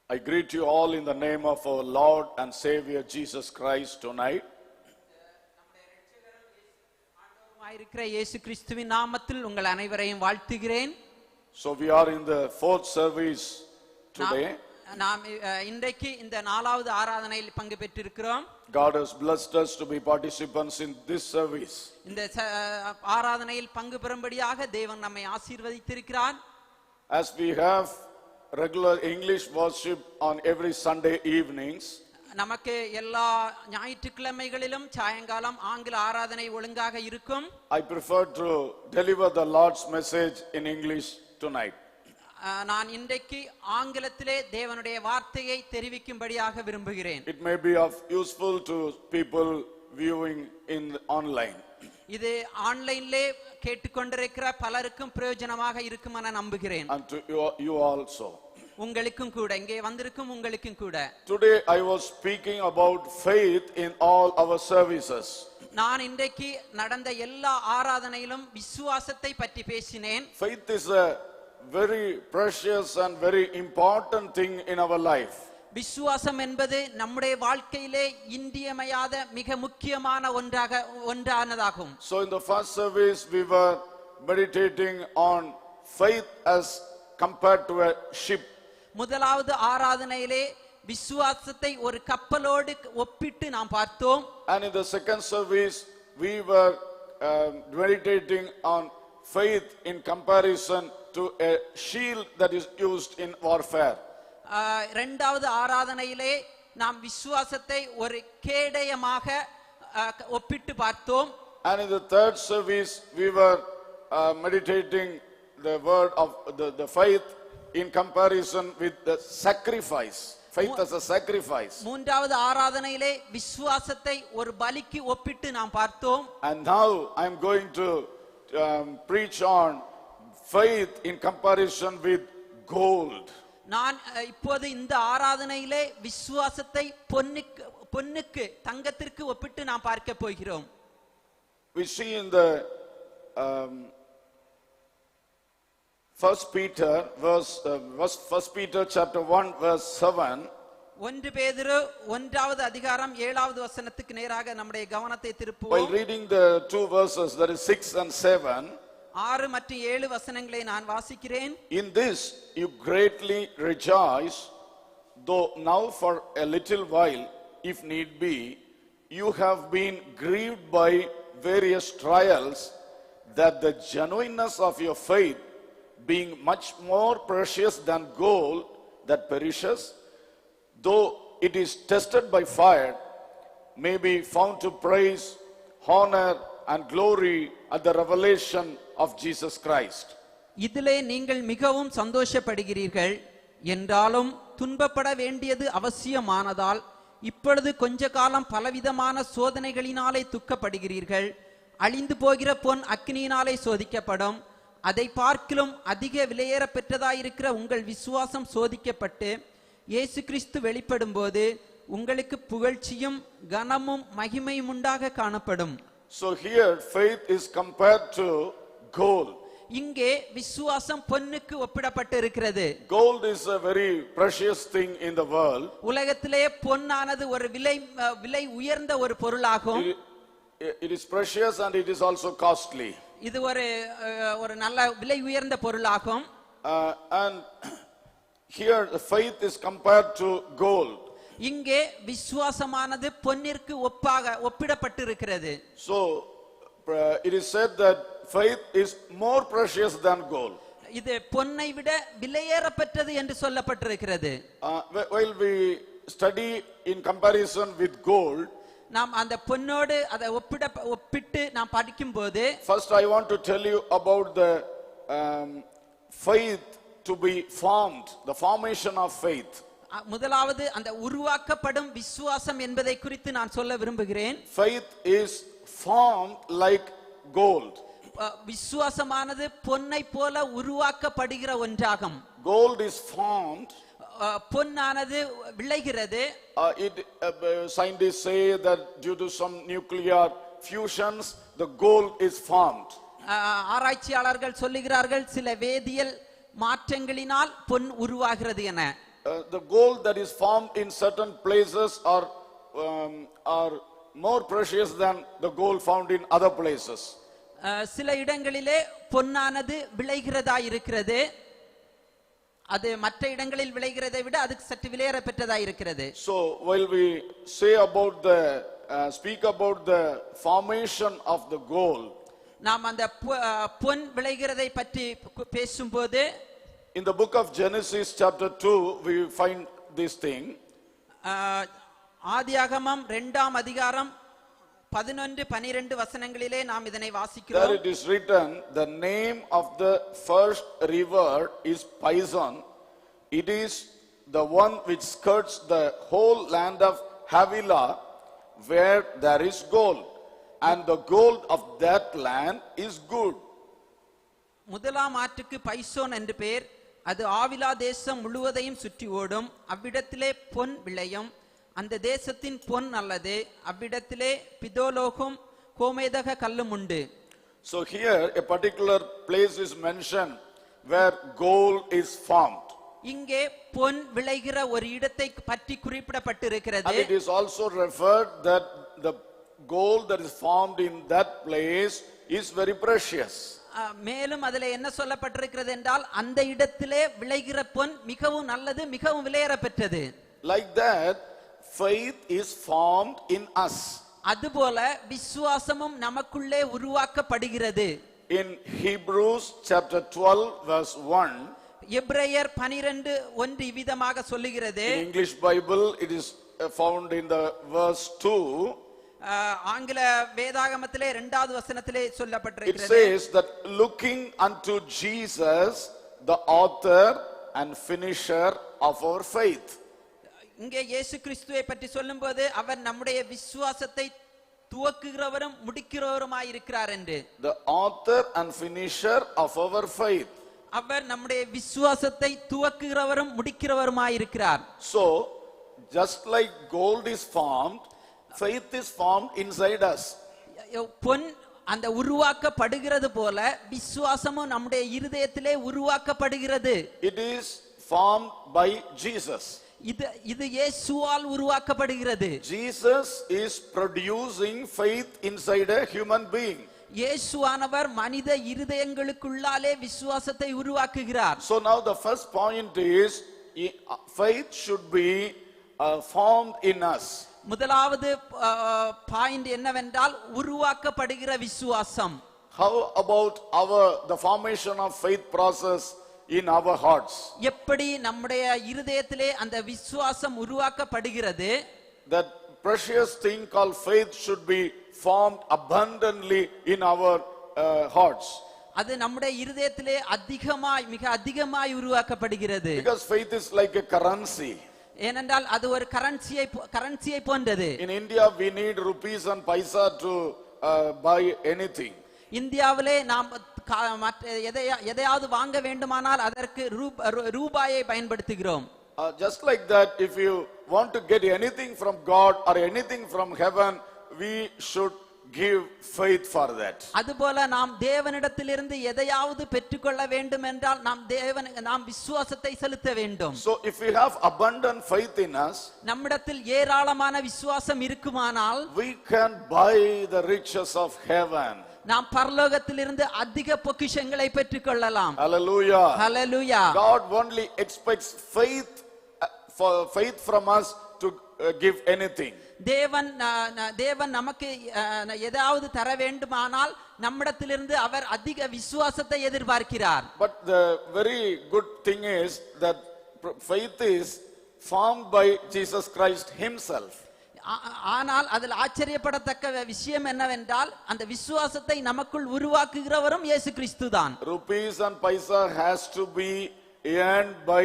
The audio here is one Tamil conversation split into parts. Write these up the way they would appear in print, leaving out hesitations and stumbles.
I greet you all in the name of our Lord and Savior Jesus Christ tonight. இயேசு கிறிஸ்துவின் நாமத்தில் உங்கள் அனைவரையும் வாழ்த்துகிறேன். So we are in the fourth service today. நாம் இன்றைக்கு இந்த நாலாவது ஆராதனையில் பங்கு பெற்றிருக்கிறோம். God has blessed us to be participants in this service. இந்த ஆராதனையில் பங்கு பெறும்படியாக தேவன் நம்மை ஆசீர்வதித்திருக்கிறார். As we have regular English worship on every Sunday evenings, நமக்கு எல்லா ஞாயிற்றுக்கிழமைகளிலும் சாயங்காலம் ஆங்கில ஆராதனை ஒழுங்காக இருக்கும். I prefer to deliver the Lord's message in English tonight. நான் இன்றைக்கு ஆங்கிலத்திலே தேவனுடைய வார்த்தையை தெரிவிக்கும்படியாக விரும்புகிறேன். It may be of useful to people viewing in online. இது ஆன்லைன்ல கேட்டுக்கொண்டிருக்கிற பலருக்கும் பிரயோஜனமாக இருக்கும் என நம்புகிறேன். And to you also. உங்களுக்கும் கூட, இங்கே வந்திருக்கும் உங்களுக்கும் கூட. Today I was speaking about faith in all our services. நான் இன்றைக்கு நடந்த எல்லா ஆராதனையிலும் விசுவாசத்தை பற்றி பேசினேன். Faith is a very precious and very important thing in our life. விசுவாசம் என்பது நம்முடைய வாழ்க்கையிலே இன்றியமையாத மிக முக்கியமான ஒன்றானதாகும். So in the first service we were meditating on faith as compared to a ship. முதலாவது ஆராதனையிலே விசுவாசத்தை ஒரு கப்பலோடு ஒப்பிட்டு நாம் பார்த்தோம். And in the second service we were meditating on faith in comparison to a shield that is used in warfare. இரண்டாவது ஆராதனையிலே நாம் விசுவாசத்தை ஒரு கேடயமாக ஒப்பிட்டு பார்த்தோம். And in the third service we were meditating the word of the faith in comparison with the sacrifice. Faith as a sacrifice. மூன்றாவது ஆராதனையிலே விசுவாசத்தை ஒரு பலிக்கு ஒப்பிட்டு நாம் பார்த்தோம். And now I am going to preach on faith in comparison with gold. நான் இப்போது இந்த ஆராதனையிலே விசுவாசத்தை பொன்னுக்கு தங்கத்திற்கு ஒப்பிட்டு நாம் பார்க்க போகிறோம். We see in the First Peter chapter 1 verse 7. 1 பேதுரு 1வது அதிகாரம் 7வது வசனத்துக்கு நேராக நம்முடைய கவனத்தை திருப்புவோம். While reading the two verses, that is 6 and 7. 6 மற்றும் 7 வசனங்களை நான் வாசிக்கிறேன். In this you greatly rejoice, though now for a little while, if need be, you have been grieved by various trials, that the genuineness of your faith, being much more precious than gold that perishes, though it is tested by fire, may be found to praise, honor and glory at the revelation of Jesus Christ. இதிலே நீங்கள் மிகவும் சந்தோஷப்படுகிறீர்கள் என்றாலும் துன்பப்பட வேண்டியது அவசியமானதால் இப்பொழுது கொஞ்ச காலம் பலவிதமான சோதனைகளினாலே துக்கப்படுகிறீர்கள். அழிந்து போகிற பொன் அக்கினியினாலே சோதிக்கப்படும். அதை பார்க்கிலும் அதிக விலையேற பெற்றதாயிருக்கிற உங்கள் விசுவாசம் சோதிக்கப்பட்டு இயேசு கிறிஸ்து வெளிப்படும் போது உங்களுக்கு புகழ்ச்சியும் கனமும் மகிமையும் உண்டாக காணப்படும். So here faith is compared to gold. இங்கே விசுவாசம் பொன்னுக்கு ஒப்பிடப்பட்டு இருக்கிறது. Gold is a very precious thing in the world. உலகத்திலே பொன்னானது ஒரு விலை உயர்ந்த ஒரு பொருளாகும். It is precious and it is also costly. இது ஒரு நல்ல விலை உயர்ந்த பொருளாகும். And here the faith is compared to gold. இங்கே விசுவாசமானது பொன்னிற்கு ஒப்பிடப்பட்டு இருக்கிறது. So it is said that faith is more precious than gold. இது பொன்னை விட விலையேற பெற்றது என்று சொல்லப்பட்டிருக்கிறது. While we study in comparison with gold, நாம் அந்த பொன்னோடு அதை ஒப்பிட்டு நாம் படிக்கும்போது, first I want to tell you about the faith to be formed, the formation of faith. முதலாவது அந்த உருவாக்கப்படும் விசுவாசம் என்பதை குறித்து நான் சொல்ல விரும்புகிறேன். Faith is formed like gold. விசுவாசமானது பொன்னை போல உருவாக்கப்படுகிற ஒன்றாகும். Gold is formed. பொன்னானது விளைகிறது. Scientists say that due to some nuclear fusions the gold is formed. ஆராய்ச்சியாளர்கள் சொல்லுகிறார்கள் சில வேதியியல் மாற்றங்களினால் பொன் உருவாகிறது என. the gold that is formed in certain places are more precious than the gold found in other places. சில இடங்களிலே பொன்னானது விளைகிறதா இருக்கிறது, அது மற்ற இடங்களில் விளைகிறதை விட அதுக்கு சற்று விலையேற பெற்றதா இருக்கிறது. So while we say about the speak about the formation of the gold, நாம் அந்த பொன் விளைகிறதை பற்றி பேசும்போது in the book of Genesis chapter 2 we find this thing. ஆதியாகமம் 2ஆம் அதிகாரம் 11-12 வசனங்களிலே நாம் இதனை There வாசிக்கிறோம். it is written, the name of the first river is Pison. It is the one which skirts the whole land of Havilah, where there is gold, and the gold of that land is good. முதலாம் ஆற்றுக்கு பைசோன் என்று பெயர். அது ஆவிலா தேசம் முழுவதையும் சுற்றி ஓடும். அவ்விடத்திலே பொன் விளையும். அந்த தேசத்தின் பொன் நல்லது. அவ்விடத்திலே பிதோலோகம் கோமேதக கல்லும் உண்டு. So here a particular place is mentioned where gold is formed. இங்கே பொன் விளைகிற ஒரு இடத்தை பற்றி குறிப்பிடப்பட்டிருக்கிறது. And it is also referred that the gold that is formed in that place is very precious. மேலும் அதிலே என்ன சொல்லப்பட்டிருக்கிறது என்றால் அந்த இடத்திலே விளைகிற பொன் மிகவும் நல்லது, மிகவும் விலையேற பெற்றது. Like that, faith is formed in us. அதுபோல விசுவாசமும் நமக்குள்ளே உருவாக்கப்படுகிறது. In Hebrews chapter 12 verse 1, எபிரேயர் 12:1 இவ்விதமாக சொல்லுகிறது. in English Bible it is found in the verse 2. ஆங்கில வேதாகமத்திலே 2வது வசனத்திலே It சொல்லப்பட்டிருக்கிறது. says that looking unto Jesus, the author and finisher of our faith. இங்கே இயேசு கிறிஸ்துவை பற்றி சொல்லும்போது அவர் நம்முடைய விசுவாசத்தை துவக்குகிறவரும் முடிக்கிறவருமாய் இருக்கிறார் என்று. The author and finisher of our faith. அவர் நம்முடைய விசுவாசத்தை துவக்குகிறவரும் முடிக்கிறவருமாய் இருக்கிறார். So just like gold is formed, faith is formed inside us. பொன் அந்த உருவாக்கப்படுகிறது போல விசுவாசமும் நம்முடைய இருதயத்திலே உருவாக்கப்படுகிறது. It is formed by Jesus. இது இயேசுவால் உருவாக்கப்படுகிறது. Jesus is producing faith inside a human being. இயேசுவானவர் மனித இருதயங்களுக்குள்ளாலே விசுவாசத்தை உருவாக்குகிறார். So now the first point is faith should be formed in us. முதலாவது பாயிண்ட் என்னவென்றால் உருவாக்கப்படுகிற விசுவாசம். How about the formation of faith process in our hearts? எப்படி நம்முடைய இருதயத்திலே அந்த விசுவாசம் உருவாக்கப்படுகிறது? That precious thing called faith should be formed abundantly in our hearts. அது நம்முடைய இருதயத்திலே மிக அதிகமாய் உருவாக்கப்படுகிறது. Because faith is like a currency. ஏனென்றால் அது ஒரு கரன்சியை போன்றது. In India we need rupees and paisa to buy anything. இந்தியாவிலே நாம் எதையாவது வாங்க வேண்டுமானால் அதற்கு ரூபாயை பயன்படுத்துகிறோம். Just like that, if you want to get anything from God or anything from heaven, we should give faith for that. அதுபோல நாம் தேவனிடத்திலிருந்து எதையாவது பெற்றுக்கொள்ள வேண்டும் என்றால் நாம் விசுவாசத்தை செலுத்த வேண்டும். So if we have abundant faith in us, நம்மிடத்தில் ஏராளமான விசுவாசம் இருக்குமானால் we can buy the riches of heaven. நாம் பரலோகத்திலிருந்து அதிக பொக்கிஷங்களை பெற்றுக்கொள்ளலாம். Hallelujah. Hallelujah. God only expects faith from us to give anything. தேவன் நமக்கு ஏதாவது தர வேண்டுமானால் நம்மிடத்திலிருந்து அவர் அதிக விசுவாசத்தை எதிர்பார்க்கிறார். But the very good thing is that faith is formed by Jesus Christ himself. ஆனால் அதில் ஆச்சரியப்படத்தக்க விஷயம் என்னவென்றால் அந்த விசுவாசத்தை நமக்குள் உருவாக்குகிறவரும் இயேசு கிறிஸ்து தான். Rupees and paisa has to be earned by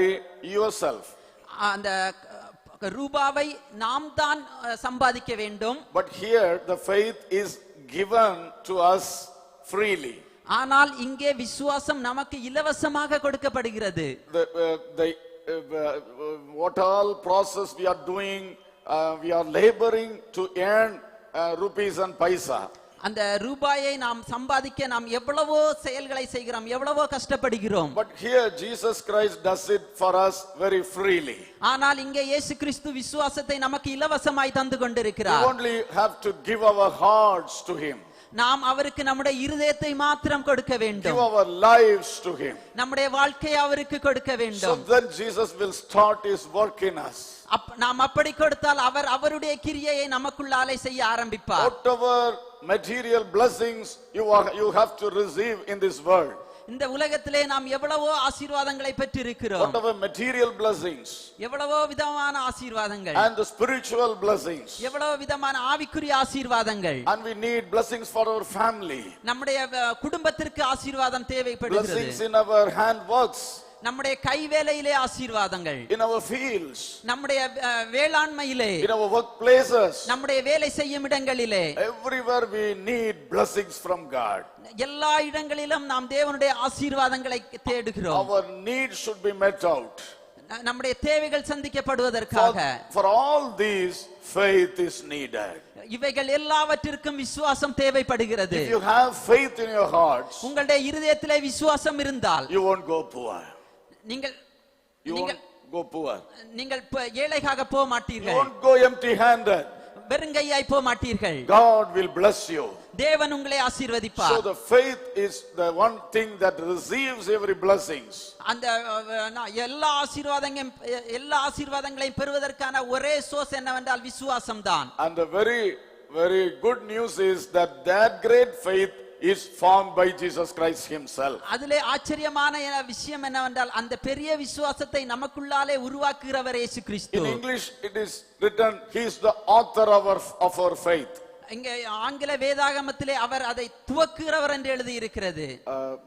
yourself. அந்த ரூபாவை நாம் தான் சம்பாதிக்க வேண்டும். But here the faith is given to us freely. ஆனால் இங்கே விசுவாசம் நமக்கு இலவசமாக கொடுக்கப்படுகிறது. What all process we are doing, we are laboring to earn rupees and paisa. அந்த ரூபாயை நாம் சம்பாதிக்க நாம் எவ்வளவோ செயல்களை செய்கிறோம், எவ்வளவோ கஷ்டப்படுகிறோம். But here Jesus Christ does it for us very freely. ஆனால் இங்கே இயேசு கிறிஸ்து விசுவாசத்தை நமக்கு இலவசமாய் தந்து We கொண்டிருக்கிறார். only have to give our hearts to him, நாம் அவருக்கு நம்முடைய இருதயத்தை மாத்திரம் கொடுக்க give வேண்டும், our lives to him. நம்முடைய வாழ்க்கையை அவருக்கு கொடுக்க So வேண்டும். then Jesus will start his work in us. நாம் அப்படி கொடுத்தால் அவர் அவருடைய கிரியையை நமக்குள்ளாலே செய்ய ஆரம்பிப்பார். Whatever material blessings you have to receive in this world, இந்த உலகத்திலே நாம் எவ்வளவோ ஆசீர்வாதங்களை பெற்றிருக்கிறோம், whatever material blessings எவ்வளவோ விதமான ஆசீர்வாதங்கள், and the spiritual blessings, எவ்வளவு விதமான ஆவிக்குரிய ஆசீர்வாதங்கள், and we need blessings for our family, நம்முடைய குடும்பத்திற்கு ஆசீர்வாதம் தேவைப்படுகிறது, blessings in our handworks, நம்முடைய கைவேலையிலே ஆசீர்வாதங்கள், in our fields, நம்முடைய வேளாண்மையிலே, in our workplaces, நம்முடைய வேலை செய்யும் இடங்களிலே, everywhere we need blessings from God. எல்லா இடங்களிலும் நாம் தேவனுடைய ஆசீர்வாதங்களை தேடுகிறோம். Our needs should be met out. நம்முடைய தேவைகள் சந்திக்கப்படுவதற்காக For all these, faith is needed. இவைகள் எல்லாவற்றிற்கும் விசுவாசம் தேவைப்படுகிறது. If you have faith in your hearts, உங்களுடைய இருதயத்திலே விசுவாசம் இருந்தால் you won't go poor. நீங்கள் You நீங்கள் won't go poor. நீங்கள் ஏழையாக போக You மாட்டீர்கள், won't go empty-handed. வெறுங்கையாய் போக மாட்டீர்கள். God will bless you. தேவன் உங்களை So ஆசீர்வதிப்பார். the faith is the one thing that receives every blessings. அந்த எல்லா ஆசீர்வாதங்களையும் பெறுவதற்கான ஒரே சோர்ஸ் என்னவென்றால் விசுவாசம் தான். And the very, very good news is that great faith is formed by Jesus Christ himself. அதிலே ஆச்சரியமான விஷயம் என்னவென்றால் அந்த பெரிய விசுவாசத்தை நமக்குள்ளாலே உருவாக்குகிறவர் இயேசு கிறிஸ்து. In English it is written, he is the author of our faith. இங்கே ஆங்கில வேதாகமத்திலே அவர் அதை துவக்குகிறவர் என்று எழுதி இருக்கிறது.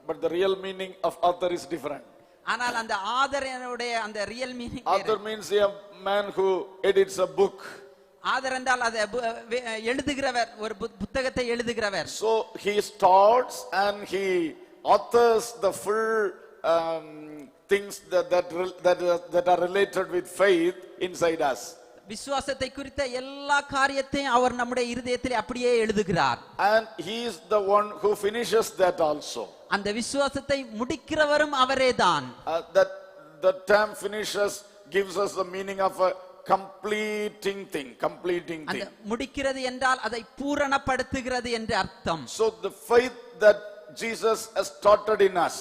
But the real meaning of author is different. ஆனால் அந்த ஆதரனுடைய அந்த real meaning, Author means a man who edits a book. Author என்றால் அதை எழுதுகிறவர், ஒரு புத்தகத்தை எழுதுகிறவர். So he starts and he authors the full things that are related with faith inside us. விசுவாசத்தை குறித்த எல்லா காரியத்தையும் அவர் நம்முடைய இருதயத்திலே அப்படியே எழுதுகிறார். And he is the one who finishes that also. அந்த விசுவாசத்தை முடிக்கிறவரும் அவரேதான். That the term finishes gives us the meaning of a completing thing. அந்த முடிக்கிறது என்றால் அதை பூரணப்படுத்துகிறது என்று அர்த்தம். So the faith that Jesus has started in us,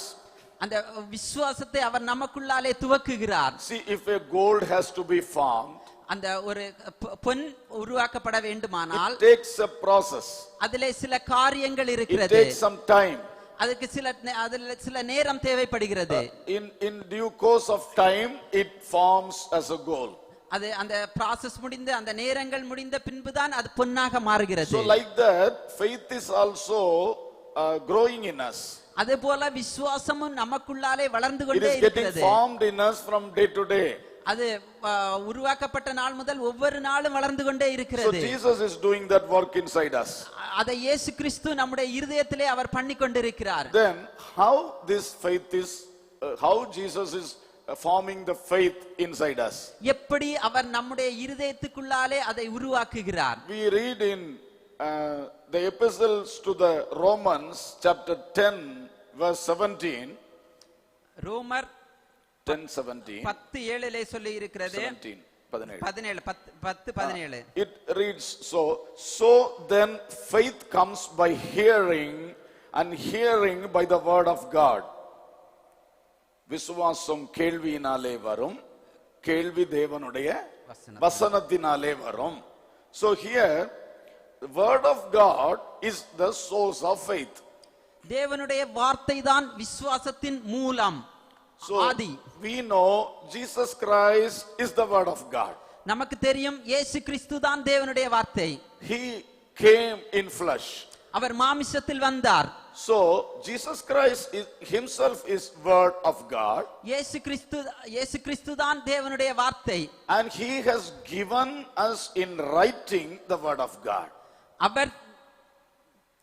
அந்த விசுவாசத்தை அவர் நமக்குள்ளாலே துவக்குகிறார். see, if a gold has to be formed, அந்த ஒரு பொன் உருவாக்கப்பட வேண்டுமானால் it takes a process. அதிலே சில காரியங்கள் It இருக்கிறது, takes some time. அதுக்கு சில நேரம் தேவைப்படுகிறது. In due course of time it forms as a gold. அது அந்த process முடிந்து அந்த நேரங்கள் முடிந்த பின்புதான் அது பொன்னாக மாறுகிறது. So like that, faith is also growing in us. அதுபோல விசுவாசமும் நமக்குள்ளாலே வளர்ந்து It கொண்டே is getting இருக்கிறது. formed in us from day to day. அது உருவாக்கப்பட்ட நாள் முதல் ஒவ்வொரு நாளும் வளர்ந்து கொண்டே So இருக்கிறது. Jesus is doing that work inside us. அதை இயேசு கிறிஸ்து நம்முடைய இருதயத்திலே அவர் பண்ணி கொண்டிருக்கிறார். Then how this faith is, how Jesus is forming the faith inside us. எப்படி அவர் நம்முடைய இருதயத்துக்குள்ளாலே அதை உருவாக்குகிறார். We read in the epistles to the Romans chapter 10 verse 17. ரோமர் 10:17. 10:7 சொல்லி இருக்கிறது. 17. It reads so then faith comes by hearing and hearing by the word of God. விசுவாசம் கேள்வியினாலே வரும், கேள்வி தேவனுடைய வசனத்தினாலே வரும். So here the word of God is the source of faith. தேவனுடைய வார்த்தை தான் விசுவாசத்தின் மூலம். So we know Jesus Christ is the word of God. நமக்கு தெரியும் இயேசு கிறிஸ்து தான் தேவனுடைய வார்த்தை. He came in flesh. அவர் மாமிசத்தில் வந்தார். So Jesus Christ himself is word of God. இயேசு கிறிஸ்து தான் தேவனுடைய வார்த்தை. And he has given us in writing the word of God. Our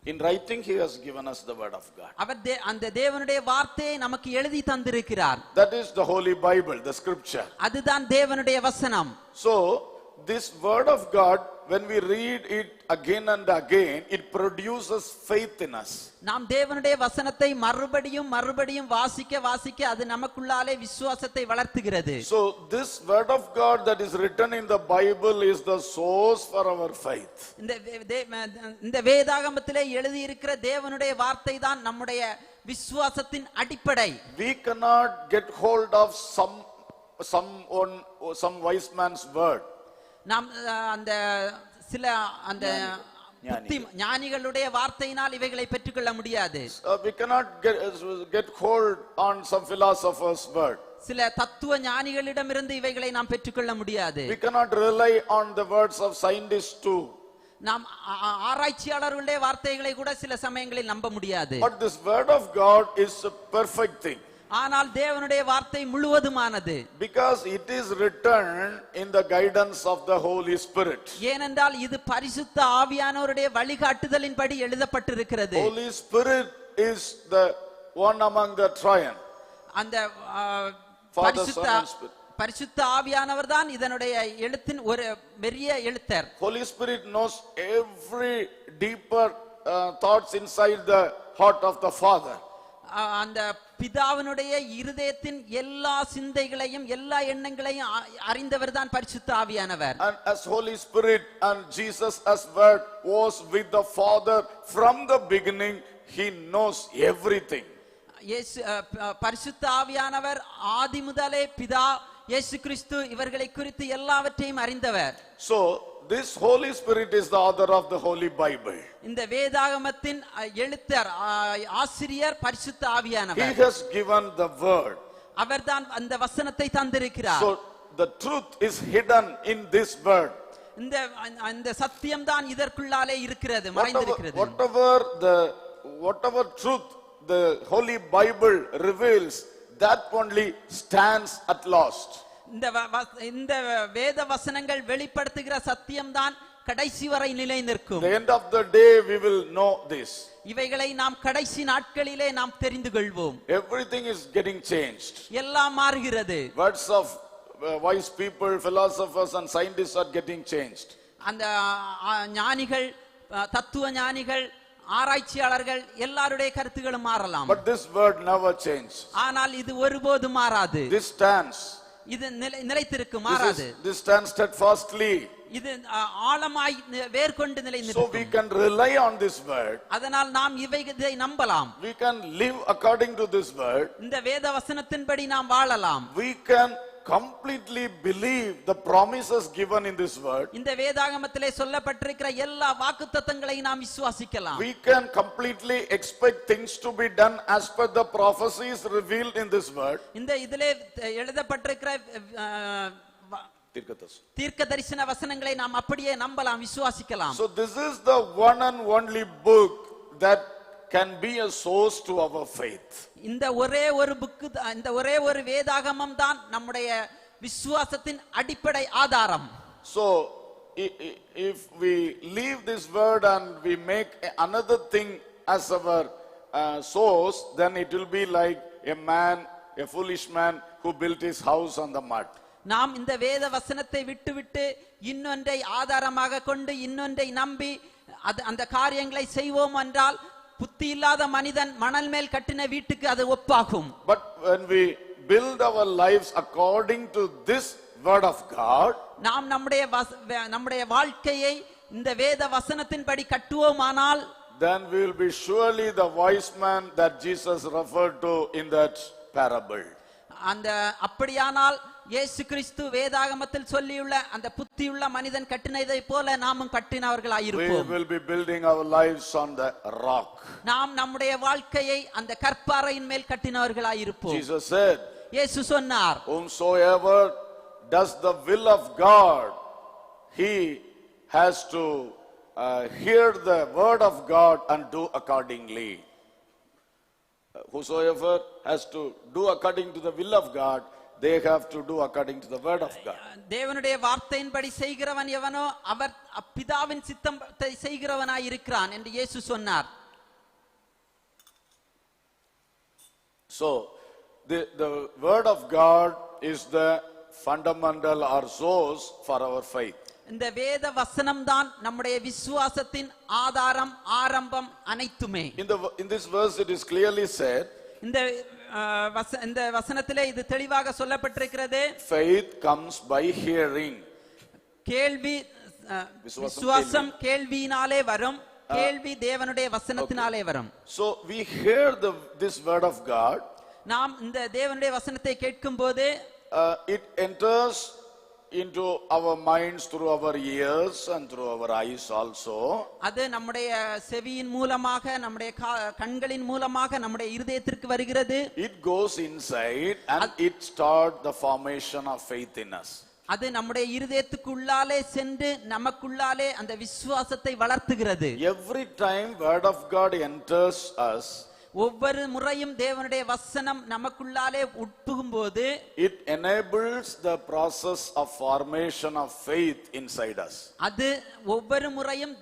In writing he has given us the word of God. அவர் அந்த தேவனுடைய வார்த்தையை நமக்கு எழுதி தந்திருக்கிறார். That is the Holy Bible, the scripture. அதுதான் தேவனுடைய வசனம். So this word of God when we read it again and again, it produces faith in us. நாம் தேவனுடைய வசனத்தை மறுபடியும் மறுபடியும் வாசிக்க வாசிக்க அது நமக்குள்ளாலே விசுவாசத்தை வளர்த்துகிறது. So this word of God that is written in the Bible is the source for our faith. இந்த வேதாகமத்திலே எழுதி இருக்கிற தேவனுடைய வார்த்தை தான் நம்முடைய விசுவாசத்தின் அடிப்படை. We cannot get hold of some wise man's word. நாம் அந்த சில அந்த ஞானிகளுடைய வார்த்தையினால் இவைகளை பெற்றுக்கொள்ள முடியாது. We cannot get hold on some philosopher's word. சில தத்துவ ஞானிகளிடமிருந்து இவைகளை நாம் பெற்றுக்கொள்ள முடியாது. We cannot rely on the words of scientists too. நாம் ஆராய்ச்சியாளர்களுடைய வார்த்தைகளை கூட சில சமயங்களில் நம்ப முடியாது. But this word of God is a perfect thing. ஆனால் தேவனுடைய வார்த்தை முழுவதுமானது. Because it is written in the guidance of the Holy Spirit. ஏனென்றால் இது பரிசுத்த ஆவியானவருடைய வழிகாட்டுதலின்படி எழுதப்பட்டிருக்கிறது. Holy Spirit is the one among the triune. அந்த Father, Son and Spirit. பரிசுத்த ஆவியானவர் தான் இதனுடைய எழுத்தின் ஒரு பெரிய எழுத்தர். Holy Spirit knows every deeper thoughts inside the heart of the Father. அந்த பிதாவினுடைய இருதயத்தின் எல்லா சிந்தைகளையும் எல்லா எண்ணங்களையும் அறிந்தவர் தான் பரிசுத்த ஆவியானவர். And as Holy Spirit and Jesus as word was with the Father from the beginning, he knows everything. இயேசு பரிசுத்த ஆவியானவர் ஆதி முதலே பிதா இயேசு கிறிஸ்து இவர்களை குறித்து எல்லாவற்றையும் அறிந்தவர். So this Holy Spirit is the author of the Holy Bible. இந்த வேதாகமத்தின் எழுத்தர் ஆசிரியர் பரிசுத்த ஆவியானவர். He has given the word. அவர்தான் அந்த வசனத்தை தந்திருக்கிறார். So the truth is hidden in this word. இந்த சத்தியம் தான் இதற்குள்ளாலே இருக்கிறது, மறைந்திருக்கிறது. Whatever truth the Holy Bible reveals, that only stands at last. இந்த வேத வசனங்கள் வெளிப்படுத்துகிற சத்தியம் தான் கடைசி வரை நிலை நிற்கும். The end of the day we will know this. இவைகளை நாம் கடைசி நாட்களிலே நாம் தெரிந்து கொள்வோம். Everything is getting changed. எல்லாம் மாறுகிறது. Words of wise people, philosophers and scientists are getting changed. அந்த ஞானிகள், தத்துவ ஞானிகள், ஆராய்ச்சியாளர்கள் எல்லாருடைய கருத்துக்களும் மாறலாம். But this word never changes. ஆனால் இது ஒருபோதும் மாறாது. This stands. இது நிலைத்திருக்கும், மாறாது. This stands steadfastly. இது ஆழமாய் வேர் கொண்டு நிலை So we can rely on this word. அதனால் நாம் இதை நம்பலாம். We can live according to this word. இந்த வேத வசனத்தின்படி நாம் வாழலாம். We can completely believe the promises given in this word. இந்த வேதாகமத்திலே சொல்லப்பட்டிருக்கிற எல்லா வாக்குத்தத்தங்களையும் நாம் விசுவாசிக்கலாம். We can completely expect things to be done as per the prophecies revealed in this word. இந்த இதிலே எழுதப்பட்டிருக்கிற தீர்க்க தரிசன வசனங்களை நாம் அப்படியே நம்பலாம், விசுவாசிக்கலாம். So this is the one and only book that can be a source to our faith. இந்த ஒரே ஒரு புக், இந்த ஒரே ஒரு வேதாகமம் தான் நம்முடைய விசுவாசத்தின் அடிப்படை ஆதாரம். So if we leave this word and we make another thing as our source, then it will be like a foolish man who built his house on the mud. நாம் இந்த வேத வசனத்தை விட்டுவிட்டு இன்னொன்றை ஆதாரமாக கொண்டு இன்னொன்றை நம்பி அந்த காரியங்களை செய்வோம் என்றால் புத்தி இல்லாத மனிதன் மணல் மேல் கட்டின வீட்டுக்கு அது ஒப்பாகும். But when we build our lives according to this word of God, நாம் நம்முடைய வாழ்க்கையை இந்த வேத வசனத்தின்படி கட்டுவோமானால், then we will be surely the wise man that Jesus referred to in that parable. அப்படியானால் இயேசு கிறிஸ்து வேதாகமத்தில் சொல்லியுள்ள அந்த புத்தியுள்ள மனிதன் கட்டினதை போல நாமும் கட்டினவர்களாயிருப்போம். We will be building our lives on the rock. நாம் நம்முடைய வாழ்க்கையை அந்த கற்பாறையின் மேல் கட்டினவர்களாயிருப்போம். Jesus said, இயேசு சொன்னார், whomsoever does the will of God, he has to hear the word of God and do accordingly. Whosoever has to do according to the will of God, they have to do according to the word of God. தேவனுடைய வார்த்தையின்படி செய்கிறவன் எவனோ அவர் பிதாவின் சித்தத்தை செய்கிறவனாய் இருக்கிறான் என்று இயேசு சொன்னார். So the word of God is the fundamental or source for our faith. இந்த வேத வசனம் தான் நம்முடைய விசுவாசத்தின் ஆதாரம், ஆரம்பம், அனைத்துமே. In this verse it is clearly said, இந்த வசனத்திலே இது தெளிவாக சொல்லப்பட்டிருக்கிறது. faith comes by hearing. கேள்வி விசுவாசம் கேள்வியினாலே வரும், கேள்வி தேவனுடைய வசனத்தினாலே வரும். So we hear this word of God. நாம் இந்த தேவனுடைய வசனத்தை கேட்கும்போது it enters into our minds through our ears and through our eyes also. அது நம்முடைய செவியின் மூலமாக, நம்முடைய கண்களின் மூலமாக நம்முடைய இருதயத்திற்கு வருகிறது. It goes inside and it starts the formation of faith in us. அது நம்முடைய இருதயத்துக்குள்ளாலே சென்று நமக்குள்ளாலே அந்த விசுவாசத்தை வளர்த்துகிறது. Every time word of God enters us, ஒவ்வொரு முறையும் தேவனுடைய வசனம் நமக்குள்ளாலே உட்புகும்போது it enables the process of formation of faith inside us. அது ஒவ்வொரு முறையும்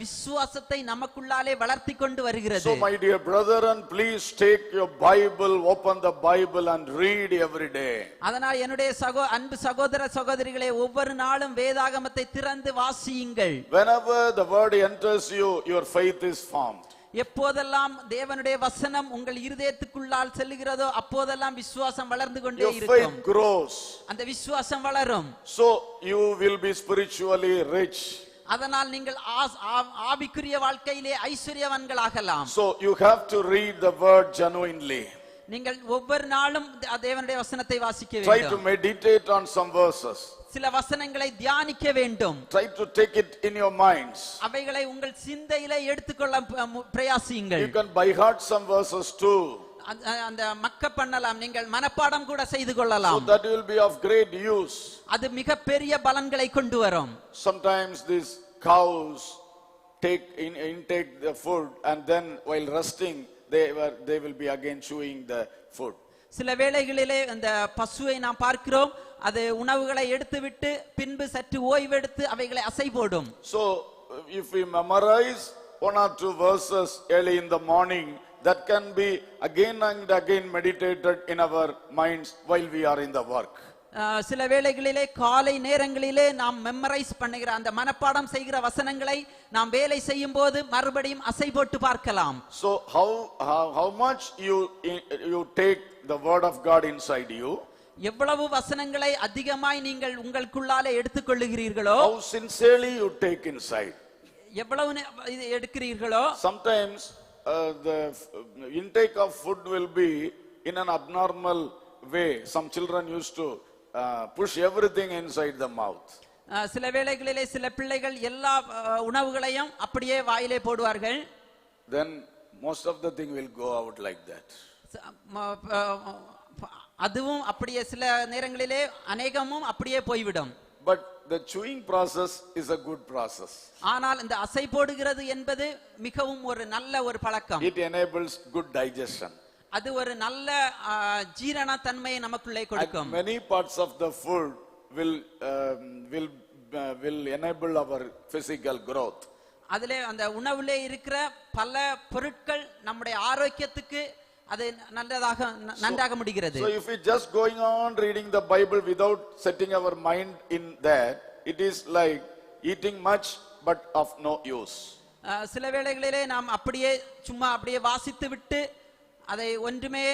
விசுவாசத்தை நமக்குள்ளாலே வளர்த்தி கொண்டு வருகிறது. So my dear brethren, please take your Bible, open the Bible and read every day. அதனால் என்னுடைய அன்பு சகோதர சகோதரிகளே, ஒவ்வொரு நாளும் வேதாகமத்தை திறந்து வாசியுங்கள். Whenever the word enters you, your faith is formed. எப்போதெல்லாம் தேவனுடைய வசனம் உங்கள் இருதயத்துக்குள்ளால் செல்லுகிறதோ அப்போதெல்லாம் விசுவாசம் வளர்ந்து கொண்டே Your இருக்கும். faith grows. அந்த விசுவாசம் வளரும். So you will be spiritually rich. அதனால் நீங்கள் ஆவிக்குரிய வாழ்க்கையிலே ஐஸ்வர்யவான்களாகலாம். So you have to read the word genuinely. நீங்கள் ஒவ்வொரு நாளும் தேவனுடைய வசனத்தை வாசிக்க வேண்டும். Try to meditate on some verses. சில வசனங்களை தியானிக்க வேண்டும். Try to take it in your minds. அவைகளை உங்கள் சிந்தையிலே எடுத்துக்கொள்ள பிரயாசியுங்கள். You can by heart some verses too. அந்த மக்க பண்ணலாம், நீங்கள் மனப்பாடம் கூட செய்து கொள்ளலாம். So that will be of great use. அது மிகப்பெரிய பலன்களை கொண்டு வரும். Sometimes these cows intake the food and then while resting they will be again chewing the food. சில வேளைகளிலே அந்த பசுவை நாம் பார்க்கிறோம், அது உணவுகளை எடுத்துவிட்டு பின்பு சற்று ஓய்வெடுத்து அவைகளை அசை போடும். So if we memorize one or two verses early in the morning, that can be again and again meditated in our minds while we are in the work. சில வேளைகளிலே காலை நேரங்களிலே நாம் மெமரைஸ் பண்ணுகிற அந்த மனப்பாடம் செய்கிற வசனங்களை நாம் வேலை செய்யும் போது மறுபடியும் அசை போட்டு பார்க்கலாம். So how much you take the word of God inside you, எவ்வளவு வசனங்களை அதிகமாய் நீங்கள் உங்களுக்குள்ளாலே எடுத்துக்கொள்ளுகிறீர்களோ, how sincerely you take inside, எவ்வளவு எடுக்கிறீர்களோ. Sometimes the intake of food will be in an abnormal way. Some children used to push everything inside the mouth. சில வேளைகளிலே சில பிள்ளைகள் எல்லா உணவுகளையும் அப்படியே வாயிலே போடுவார்கள். Then most of the thing will go out like that. அதுவும் அப்படியே சில நேரங்களிலே அநேகமும் அப்படியே போய்விடும். But the chewing process is a good process. ஆனால் இந்த அசை போடுகிறது என்பது மிகவும் ஒரு நல்ல ஒரு பழக்கம். It enables good digestion. அது ஒரு நல்ல ஜீரண தன்மையை நமக்குள்ளே கொடுக்கும். Many parts of the food will enable our physical growth. அதிலே அந்த உணவுலே இருக்கிற பல பொருட்கள் நம்முடைய ஆரோக்கியத்துக்கு அது நன்றாக முடிகிறது. So if we just going on reading the Bible without setting our mind in that, it is like eating much but of no use. சில வேளைகளிலே நாம் அப்படியே சும்மா அப்படியே வாசித்து விட்டு அதை ஒன்றுமே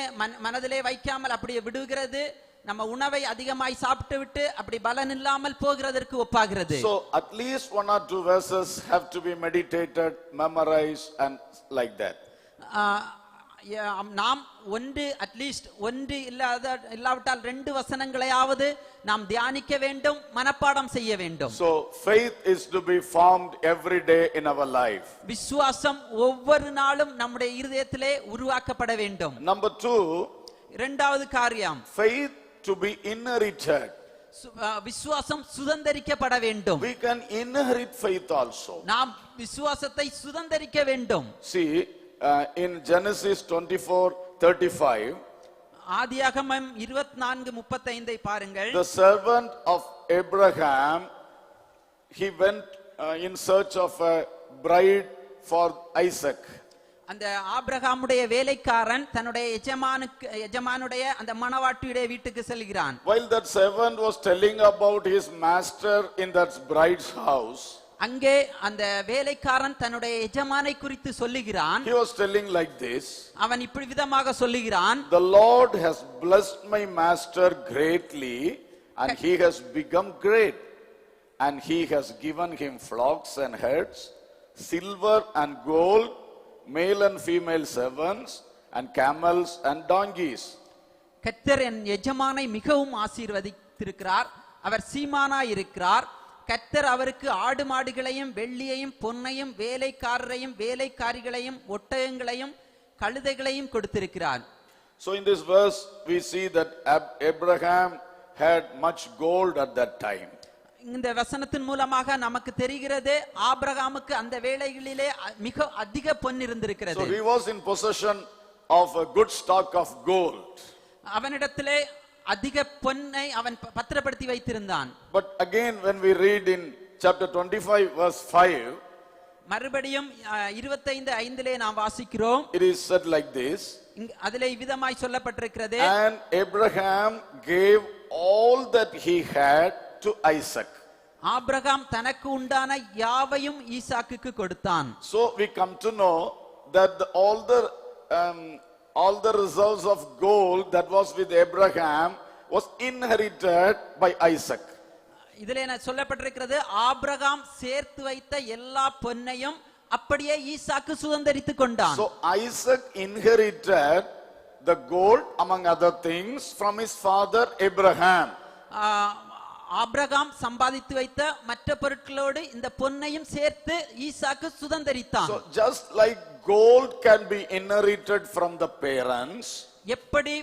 மனதிலே வைக்காமல் அப்படியே விடுகிறது. நம்ம உணவை அதிகமாய் சாப்பிட்டு விட்டு அப்படி பலன் இல்லாமல் போகிறதற்கு ஒப்பாகிறது. So at least one or two verses have to be meditated, memorized and like that. நாம் ஒன்று இல்லாவிட்டால் 2 வசனங்களையாவது நாம் தியானிக்க வேண்டும், மனப்பாடம் செய்ய வேண்டும். So faith is to be formed every day in our life. விசுவாசம் ஒவ்வொரு நாளும் நம்முடைய இருதயத்திலே உருவாக்கப்பட வேண்டும். Number 2, இரண்டாவது காரியம், faith to be inherited. விசுவாசம் சுதந்தரிக்கப்பட வேண்டும். We can inherit faith also. நாம் விசுவாசத்தை சுதந்தரிக்க வேண்டும். See, in Genesis 24:35, ஆதியாகமம் 24:35 பாருங்கள். the servant of Abraham, he went in search of a bride for Isaac. அந்த ஆபிரகாமுடைய வேலைக்காரன் தன்னுடைய எஜமானுடைய அந்த மணவாட்டியுடைய வீட்டுக்கு செல்கிறான். While that servant was telling about his master in that bride's house, அங்கே அந்த வேலைக்காரன் தன்னுடைய எஜமானை குறித்து சொல்லுகிறான். he was telling like this, அவன் இப்படி விதமாக சொல்லுகிறான், the Lord has blessed my master greatly and he has become great, and he has given him flocks and herds, silver and gold, male and female servants, and camels and donkeys. கர்த்தர் என் எஜமானை மிகவும் ஆசீர்வதித்திருக்கிறார், அவர் சீமானாய் இருக்கிறார். கர்த்தர் அவருக்கு ஆடு மாடுகளையும் வெள்ளியையும் பொன்னையும் வேலைக்காரரையும் வேலைக்காரிகளையும் ஒட்டகங்களையும் கழுதைகளையும் கொடுத்திருக்கிறார். So in this verse we see that Abraham had much gold at that time. இந்த வசனத்தின் மூலமாக நமக்கு தெரிகிறது ஆபிரகாமுக்கு அந்த வேளைகளிலே மிக அதிக பொன் இருந்திருக்கிறது. So he was in possession of a good stock of gold. அவனிடத்திலே அதிக பொன்னை அவன் பத்திரப்படுத்தி வைத்திருந்தான். But again when we read in chapter 25 verse 5, மறுபடியும் 25:5 நாம் வாசிக்கிறோம். it is said like this, அதிலே விதமாய் சொல்லப்பட்டிருக்கிறது, and Abraham gave all that he had to Isaac. Abraham தனக்கு உண்டான யாவையும் ஈசாக்குக்கு கொடுத்தான். So we come to know that all the reserves of gold that was with Abraham was inherited by Isaac. இதிலே சொல்லப்பட்டிருக்கிறது ஆபிரகாம் சேர்த்து வைத்த எல்லா பொன்னையும் அப்படியே ஈசாக்கு சுதந்தரித்துக் கொண்டான். So Isaac inherited the gold among other things from his father Abraham. Abraham சம்பாதித்து வைத்த மற்ற பொருட்களோடு இந்த பொன்னையும் சேர்த்து ஈசாக்கு சுதந்தரித்தான். So just like gold can be inherited from the parents, எப்படி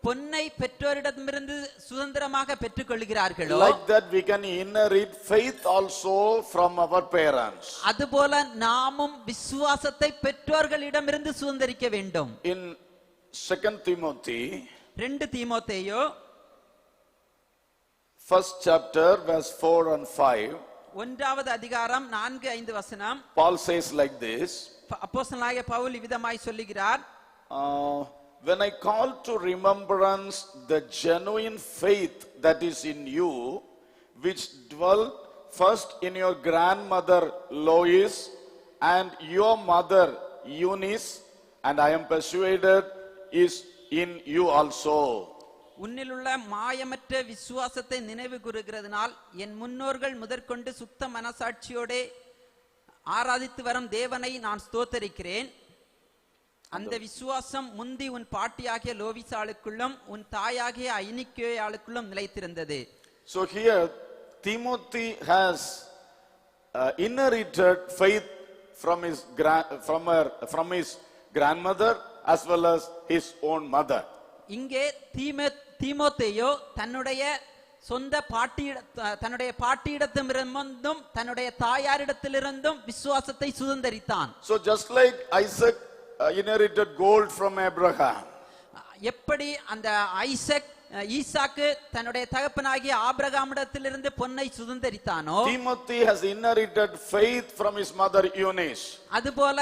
பொன்னை பெற்றோரிடமிருந்து சுதந்திரமாக பெற்றுக்கொள்கிறார்களோ, like that we can inherit faith also from our parents. அதுபோல நாமும் விசுவாசத்தை பெற்றோர்களிடமிருந்து சுதந்தரிக்க வேண்டும். In 2 Timothy 2 தீமோத்தேயு first chapter verse 4 and 5, ஒன்றாவது அதிகாரம் 4-5 வசனம், Paul says like this, அப்போஸ்தலனாகிய பவுல் இவ்விதமாய் சொல்லுகிறார், when I call to remembrance the genuine faith that is in you, which dwelt first in your grandmother Lois and your mother Eunice, and I am persuaded is in you also. உன்னிலுள்ள மாயமற்ற விசுவாசத்தை நினைவு கூறுகிறதுனால் என் முன்னோர்கள் முதற்கொண்டு சுத்த மனசாட்சியோட ஆராதித்து வரும் தேவனை நான் ஸ்தோத்தரிக்கிறேன். அந்த விசுவாசம் முந்தி உன் பாட்டியாகிய லோவிசாளுக்குள்ளும் உன் தாயாகிய ஐனிக்கேயாளுக்குள்ளும் நிலைத்திருந்தது. So here Timothy has inherited faith from his grandmother as well as his own mother. இங்கே தீமோத்தேயு தன்னுடைய சொந்த தன்னுடைய பாட்டியிடத்திலிருந்தும் தன்னுடைய தாயாரிடத்திலிருந்தும் விசுவாசத்தை சுதந்தரித்தான். So just like Isaac inherited gold from Abraham, எப்படி அந்த ஈசாக்கு தன்னுடைய தகப்பனாகிய ஆபிரகாமிடத்திலிருந்து பொன்னை சுதந்தரித்தானோ, Timothy has inherited faith from his mother Eunice. அதுபோல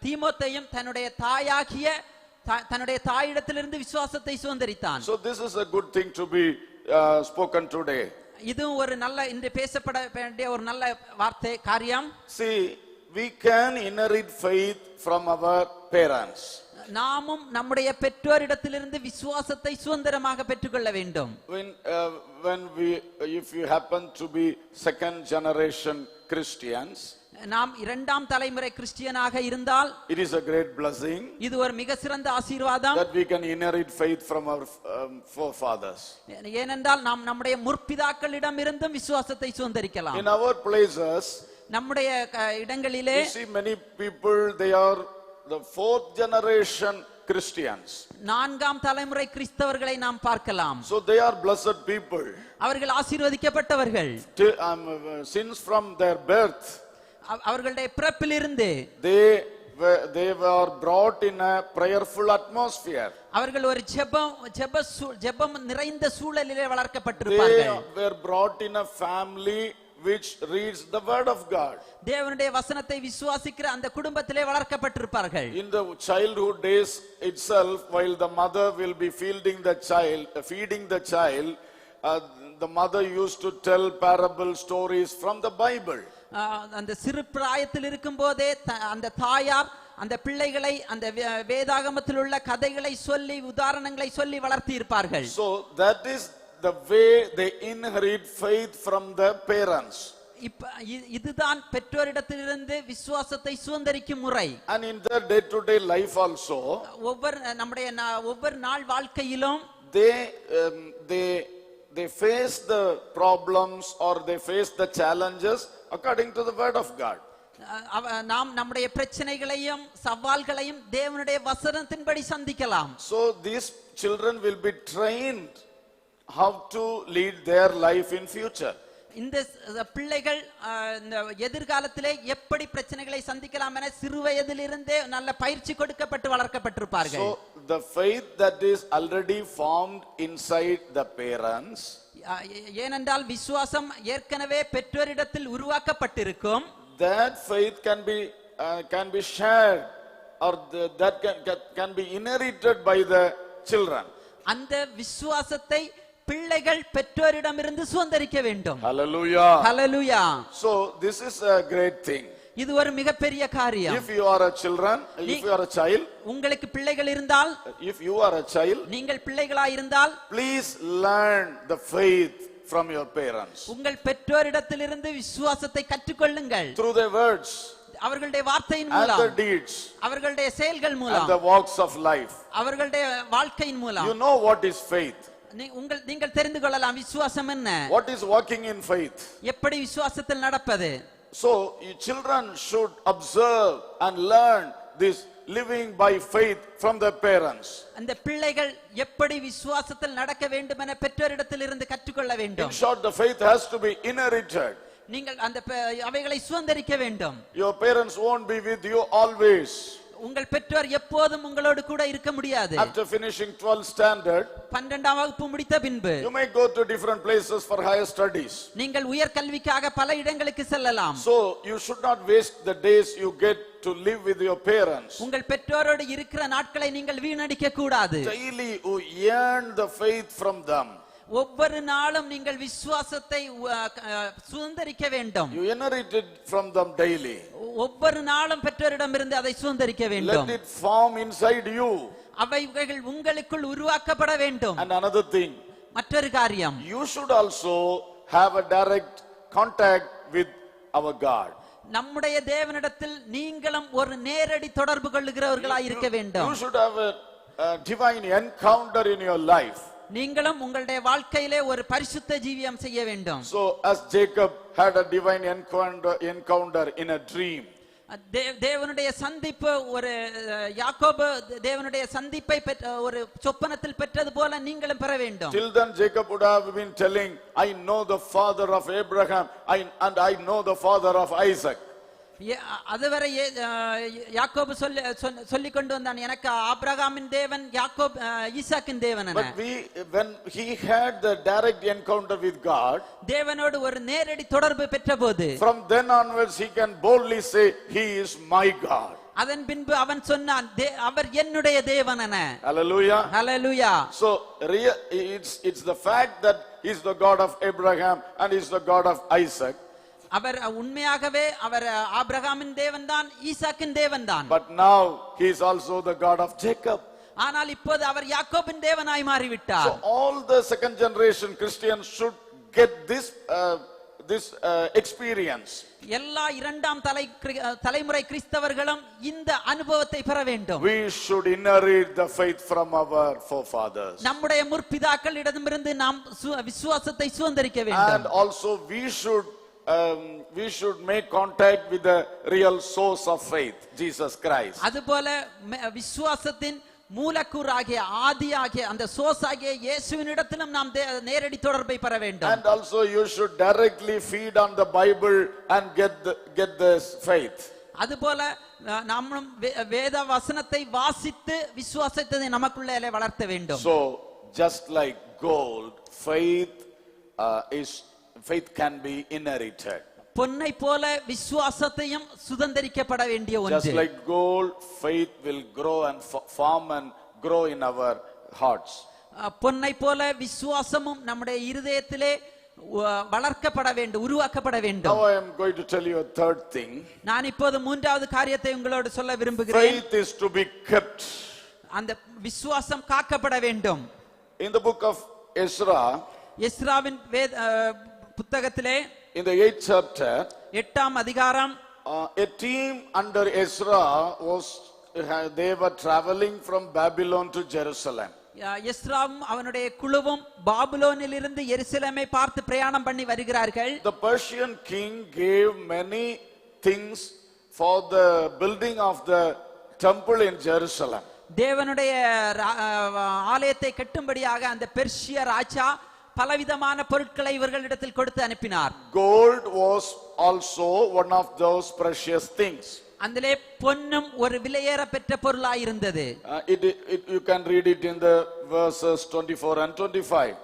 தீமோத்தேயும் தன்னுடைய தாயிடத்திலிருந்து விசுவாசத்தை சுதந்தரித்தான். So this is a good thing to be spoken today. இது ஒரு நல்ல இன்று பேசப்பட வேண்டிய ஒரு நல்ல வார்த்தை காரியம். See, we can inherit faith from our parents. நாமும் நம்முடைய பெற்றோரிடத்திலிருந்து விசுவாசத்தை சுதந்திரமாக பெற்றுக்கொள்ள வேண்டும். If you happen to be second generation Christians, நாம் இரண்டாம் தலைமுறை கிறிஸ்டியனாக இருந்தால் it is a great blessing இது ஒரு மிக சிறந்த ஆசீர்வாதம். that we can inherit faith from our forefathers. ஏனென்றால் நாம் நம்முடைய முற்பிதாக்களிடம் இருந்தும் விசுவாசத்தை சுதந்தரிக்கலாம். In our places, நம்முடைய இடங்களிலே you see many people, they are the fourth generation Christians. நான்காம் தலைமுறை கிறிஸ்தவர்களை நாம் பார்க்கலாம். So they are blessed people. அவர்கள் ஆசீர்வதிக்கப்பட்டவர்கள். Since from their birth, அவர்களுடைய பிறப்பிலிருந்து they were brought in a prayerful atmosphere. அவர்கள் ஒரு ஜெபம் நிறைந்த சூழலிலே வளர்க்கப்பட்டிருப்பார்கள். They were brought in a family which reads the word of God. தேவனுடைய வசனத்தை விசுவாசிக்கிற அந்த குடும்பத்திலே வளர்க்கப்பட்டிருப்பார்கள். In the childhood days itself, while the mother will be feeding the child, the mother used to tell parable stories from the Bible. அந்த சிறு பிராயத்தில் இருக்கும்போதே அந்த தாயார் அந்த பிள்ளைகளை அந்த வேதாகமத்தில் உள்ள கதைகளை சொல்லி உதாரணங்களை சொல்லி வளர்த்தி இருப்பார்கள். So that is the way they inherit faith from their parents. இதுதான் பெற்றோரிடத்திலிருந்து விசுவாசத்தை சுதந்தரிக்கும் முறை. And in their day to day life also, ஒவ்வொரு நாள் வாழ்க்கையிலும் they face the problems or they face the challenges according to the word of God. நாம் நம்முடைய பிரச்சனைகளையும் சவால்களையும் தேவனுடைய வசனத்தின்படி சந்திக்கலாம். So these children will be trained how to lead their life in future. இந்த பிள்ளைகள் எதிர்காலத்திலே எப்படி பிரச்சனைகளை சந்திக்கலாம் என சிறு வயதிலிருந்தே நல்ல பயிற்சி கொடுக்கப்பட்டு வளர்க்கப்பட்டிருப்பார்கள். So the faith that is already formed inside the parents, ஏனென்றால் விசுவாசம் ஏற்கனவே பெற்றோரிடத்தில் உருவாக்கப்பட்டிருக்கும். that faith can be shared or that can be inherited by the children. அந்த விசுவாசத்தை பிள்ளைகள் பெற்றோரிடமிருந்து சுதந்தரிக்க வேண்டும். Hallelujah. Hallelujah. So this is a great thing. இது ஒரு மிகப்பெரிய காரியம். If you are a child, உங்களுக்கு பிள்ளைகள் இருந்தால், if you are a child, நீங்கள் பிள்ளைகளாய் இருந்தால், please learn the faith from your parents. உங்கள் பெற்றோரிடத்திலிருந்து விசுவாசத்தை கற்றுக்கொள்ளுங்கள். Through their words, அவர்களுடைய வார்த்தையின் and மூலம், their deeds, அவர்களுடைய செயல்கள் மூலம், and the walks of life. அவர்களுடைய வாழ்க்கையின் மூலம். You know what is faith. நீங்கள் தெரிந்து கொள்ளலாம் விசுவாசம் என்ன. What is walking in faith? எப்படி விசுவாசத்தில் நடப்பது. So children should observe and learn this living by faith from their parents. அந்த பிள்ளைகள் எப்படி விசுவாசத்தில் நடக்க வேண்டும் என பெற்றோரிடத்திலிருந்து கற்றுக்கொள்ள வேண்டும். In short, the faith has to be inherited. நீங்கள் அந்த அவைகளை சுதந்தரிக்க வேண்டும். Your parents won't be with you always. உங்கள் பெற்றோர் எப்போதும் உங்களோடு கூட இருக்க முடியாது. After finishing 12th standard, 12ஆம் வகுப்பு முடித்த பின்பு, you may go to different places for higher studies. நீங்கள் உயர் கல்விக்காக பல இடங்களுக்கு செல்லலாம். So you should not waste the days you get to live with your parents. உங்கள் பெற்றோரோடு இருக்கிற நாட்களை நீங்கள் வீணடிக்க கூடாது. Daily you yearn the faith from them. ஒவ்வொரு நாளும் நீங்கள் விசுவாசத்தை சுதந்தரிக்க வேண்டும். You inherit it from them daily. ஒவ்வொரு நாளும் பெற்றோரிடமிருந்து அதை சுதந்தரிக்க வேண்டும். Let it form inside you. அவைகள் உங்களுக்குள் உருவாக்கப்பட வேண்டும். And another thing, மற்றொரு காரியம், you should also have a direct contact with our God. நம்முடைய தேவனிடத்தில் நீங்களும் ஒரு நேரடி தொடர்பு கொள்ளுகிறவர்களாய் இருக்க வேண்டும். You should have a divine encounter in your life. நீங்களும் உங்களுடைய வாழ்க்கையிலே ஒரு பரிசுத்த ஜீவியம் செய்ய வேண்டும். So as Jacob had a divine encounter in a dream, தேவனுடைய சந்திப்பு ஒரு யாக்கோபு தேவனுடைய சந்திப்பை ஒரு சொப்பனத்தில் பெற்றது போல நீங்களும் பெற வேண்டும். Till then Jacob would have been telling, I know the father of Abraham and I know the father of Isaac. அதுவரை யாக்கோபு சொல்லி கொண்டு வந்தான், எனக்கு ஆபிரகாமின் தேவன் ஈசாக்கின் தேவன். But when he had the direct encounter with God, தேவனோடு ஒரு நேரடி தொடர்பு பெற்றபோது, from then onwards he can boldly say, he is my God. அதன் பின்பு அவன் சொன்னான், அவர் என்னுடைய தேவன் என. Hallelujah. Hallelujah. So it's the fact that he is the God of Abraham and he is the God of Isaac. அவர் உண்மையாகவே அவர் ஆபிரகாமின் தேவன்தான், ஈசாக்கின் தேவன்தான். But now he is also the God of Jacob. ஆனால் இப்போது அவர் யாக்கோபின் தேவனாய் மாறிவிட்டார். So all the second generation Christians should get this experience. எல்லா இரண்டாம் தலைமுறை கிறிஸ்தவர்களும் இந்த அனுபவத்தை பெற வேண்டும். We should inherit the faith from our forefathers. நம்முடைய முற்பிதாக்களிடமிருந்து நாம் விசுவாசத்தை சுதந்தரிக்க வேண்டும். And also we should make contact with the real source of faith, Jesus Christ. அதுபோல விசுவாசத்தின் மூலக்கூறாகிய ஆதியாகிய அந்த சோர்ஸ் ஆகிய இயேசுவினிடத்திலும் நாம் நேரடி தொடர்பை பெற வேண்டும். And also you should directly feed on the Bible and get this faith. அதுபோல நாமும் வேத வசனத்தை வாசித்து விசுவாசத்தை நமக்குள்ளே வளர்த்த வேண்டும். So just like gold, faith is faith can be inherited. பொன்னை போல விசுவாசத்தையும் சுதந்தரிக்கப்பட வேண்டிய Just ஒன்று. like gold, faith will grow and form and grow in our hearts. பொன்னை போல விசுவாசமும் நம்முடைய இருதயத்திலே வளர்க்கப்பட வேண்டும், உருவாக்கப்பட வேண்டும். Now I am going to tell you a third thing. நான் இப்போது மூன்றாவது காரியத்தை உங்களோடு சொல்ல விரும்புகிறேன். Faith is to be kept. அந்த விசுவாசம் காக்கப்பட வேண்டும். In the book of Ezra, எஸ்ராவின் புத்தகத்திலே in the 8th chapter, 8ஆம் அதிகாரம், a team under Ezra they were traveling from Babylon to Jerusalem. எஸ்ராவும் அவனுடைய குழுவும் பாபிலோனில் இருந்து எருசலேமை பார்த்து பிரயாணம் பண்ணி வருகிறார்கள். The Persian king gave many things for the building of the temple in Jerusalem. தேவனுடைய ஆலயத்தை கட்டும்படியாக அந்த பெர்சிய ராஜா பலவிதமான பொருட்களை இவர்களிடத்தில் கொடுத்து அனுப்பினார். Gold was also one of those precious things. அதிலே பொன்னும் ஒரு விலையேற பெற்ற பொருளாய் இருந்தது. You can read it in the verses 24 and 25.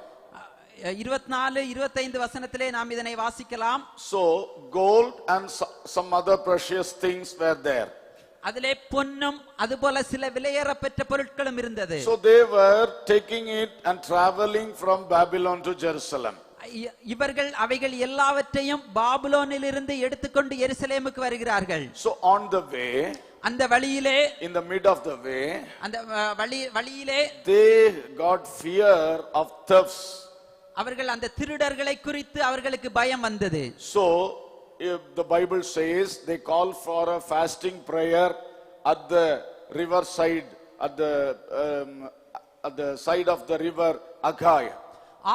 24 25 வசனத்திலே நாம் இதனை வாசிக்கலாம். So gold and some other precious things were there. அதிலே பொன்னும் அதுபோல சில விலையேற பெற்ற பொருட்களும் இருந்தது. So they were taking it and traveling from Babylon to Jerusalem. இவர்கள் அவைகள் எல்லாவற்றையும் பாபிலோனில் இருந்து எடுத்துக்கொண்டு எருசலேமுக்கு வருகிறார்கள். So on the way, அந்த வழியிலே, in the mid of the way, அந்த வழியிலே they got fear of thefts. அவர்கள் அந்த திருடர்களை குறித்து அவர்களுக்கு பயம் வந்தது. So the Bible says they call for a fasting prayer at the river side, at the side of the river Agai.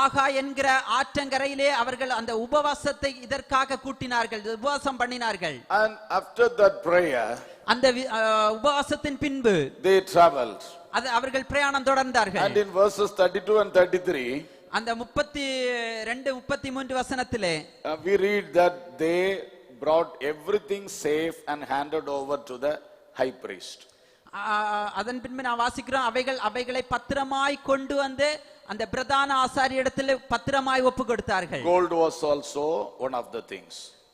ஆகா என்கிற ஆற்றங்கரையிலே அவர்கள் அந்த உபவாசத்தை இதற்காக கூட்டினார்கள், உபவாசம் பண்ணினார்கள். And after that prayer, அந்த உபவாசத்தின் பின்பு they traveled. அது அவர்கள் பிரயாணம் தொடர்ந்தார்கள். And in verses 32 and 33, அந்த 32 33 வசனத்திலே we read that they brought everything safe and handed over to the high priest. அதன் பின்பு நான் வாசிக்கிறோம், அவைகளை பத்திரமாய் கொண்டு வந்து அந்த பிரதான ஆசாரியரிடத்தில் பத்திரமாய் ஒப்பு கொடுத்தார்கள். Gold was also one of the things.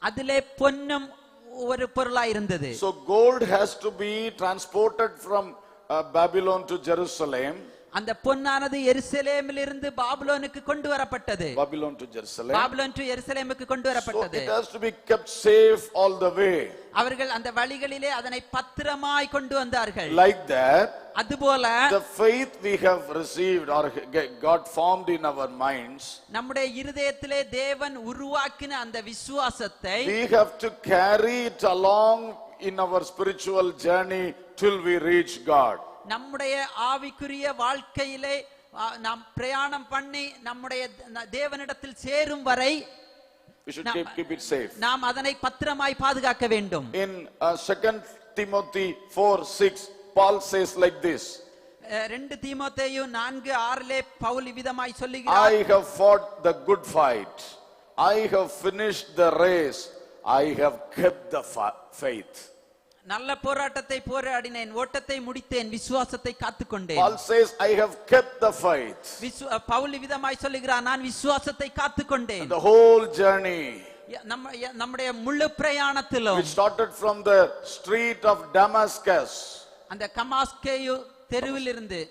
அதிலே பொன்னும் ஒரு பொருளாய் இருந்தது. So gold has to be transported from Babylon to Jerusalem. அந்த பொன்னானது எருசலேமில் இருந்து பாபிலோனுக்கு கொண்டு வரப்பட்டது. Babylon to Jerusalem. Babylon to எருசலேமுக்கு கொண்டு வரப்பட்டது. So it has to be kept safe all the way. அவர்கள் அந்த வழிகளிலே அதனை பத்திரமாய் கொண்டு வந்தார்கள். Like that, அதுபோல the faith we have received or God formed in our minds, நம்முடைய இருதயத்திலே தேவன் உருவாக்கின அந்த விசுவாசத்தை we have to carry it along in our spiritual journey till we reach God. நம்முடைய ஆவிக்குரிய வாழ்க்கையிலே நாம் பிரயாணம் பண்ணி நம்முடைய தேவனிடத்தில் சேரும் வரை we should keep it safe. நாம் அதனை பத்திரமாய் பாதுகாக்க வேண்டும். In 2 Timothy 4:6, Paul says like this, 2 தீமோத்தேயு 4:6 பவுல் விதமாய் சொல்லுகிறார், I have fought the good fight, I have finished the race, I have kept the faith. நல்ல போராட்டத்தை போராடினேன், ஓட்டத்தை முடித்தேன், விசுவாசத்தை காத்துக்கொண்டேன். Paul says, I have kept the faith. Pavul விதமாய் சொல்லுகிறார், நான் விசுவாசத்தை காத்துக்கொண்டேன். The whole journey, நம்முடைய முழு பிரயாணத்திலும், which started from the street of Damascus, அந்த கமாஸ்கேயு தெருவில் இருந்து,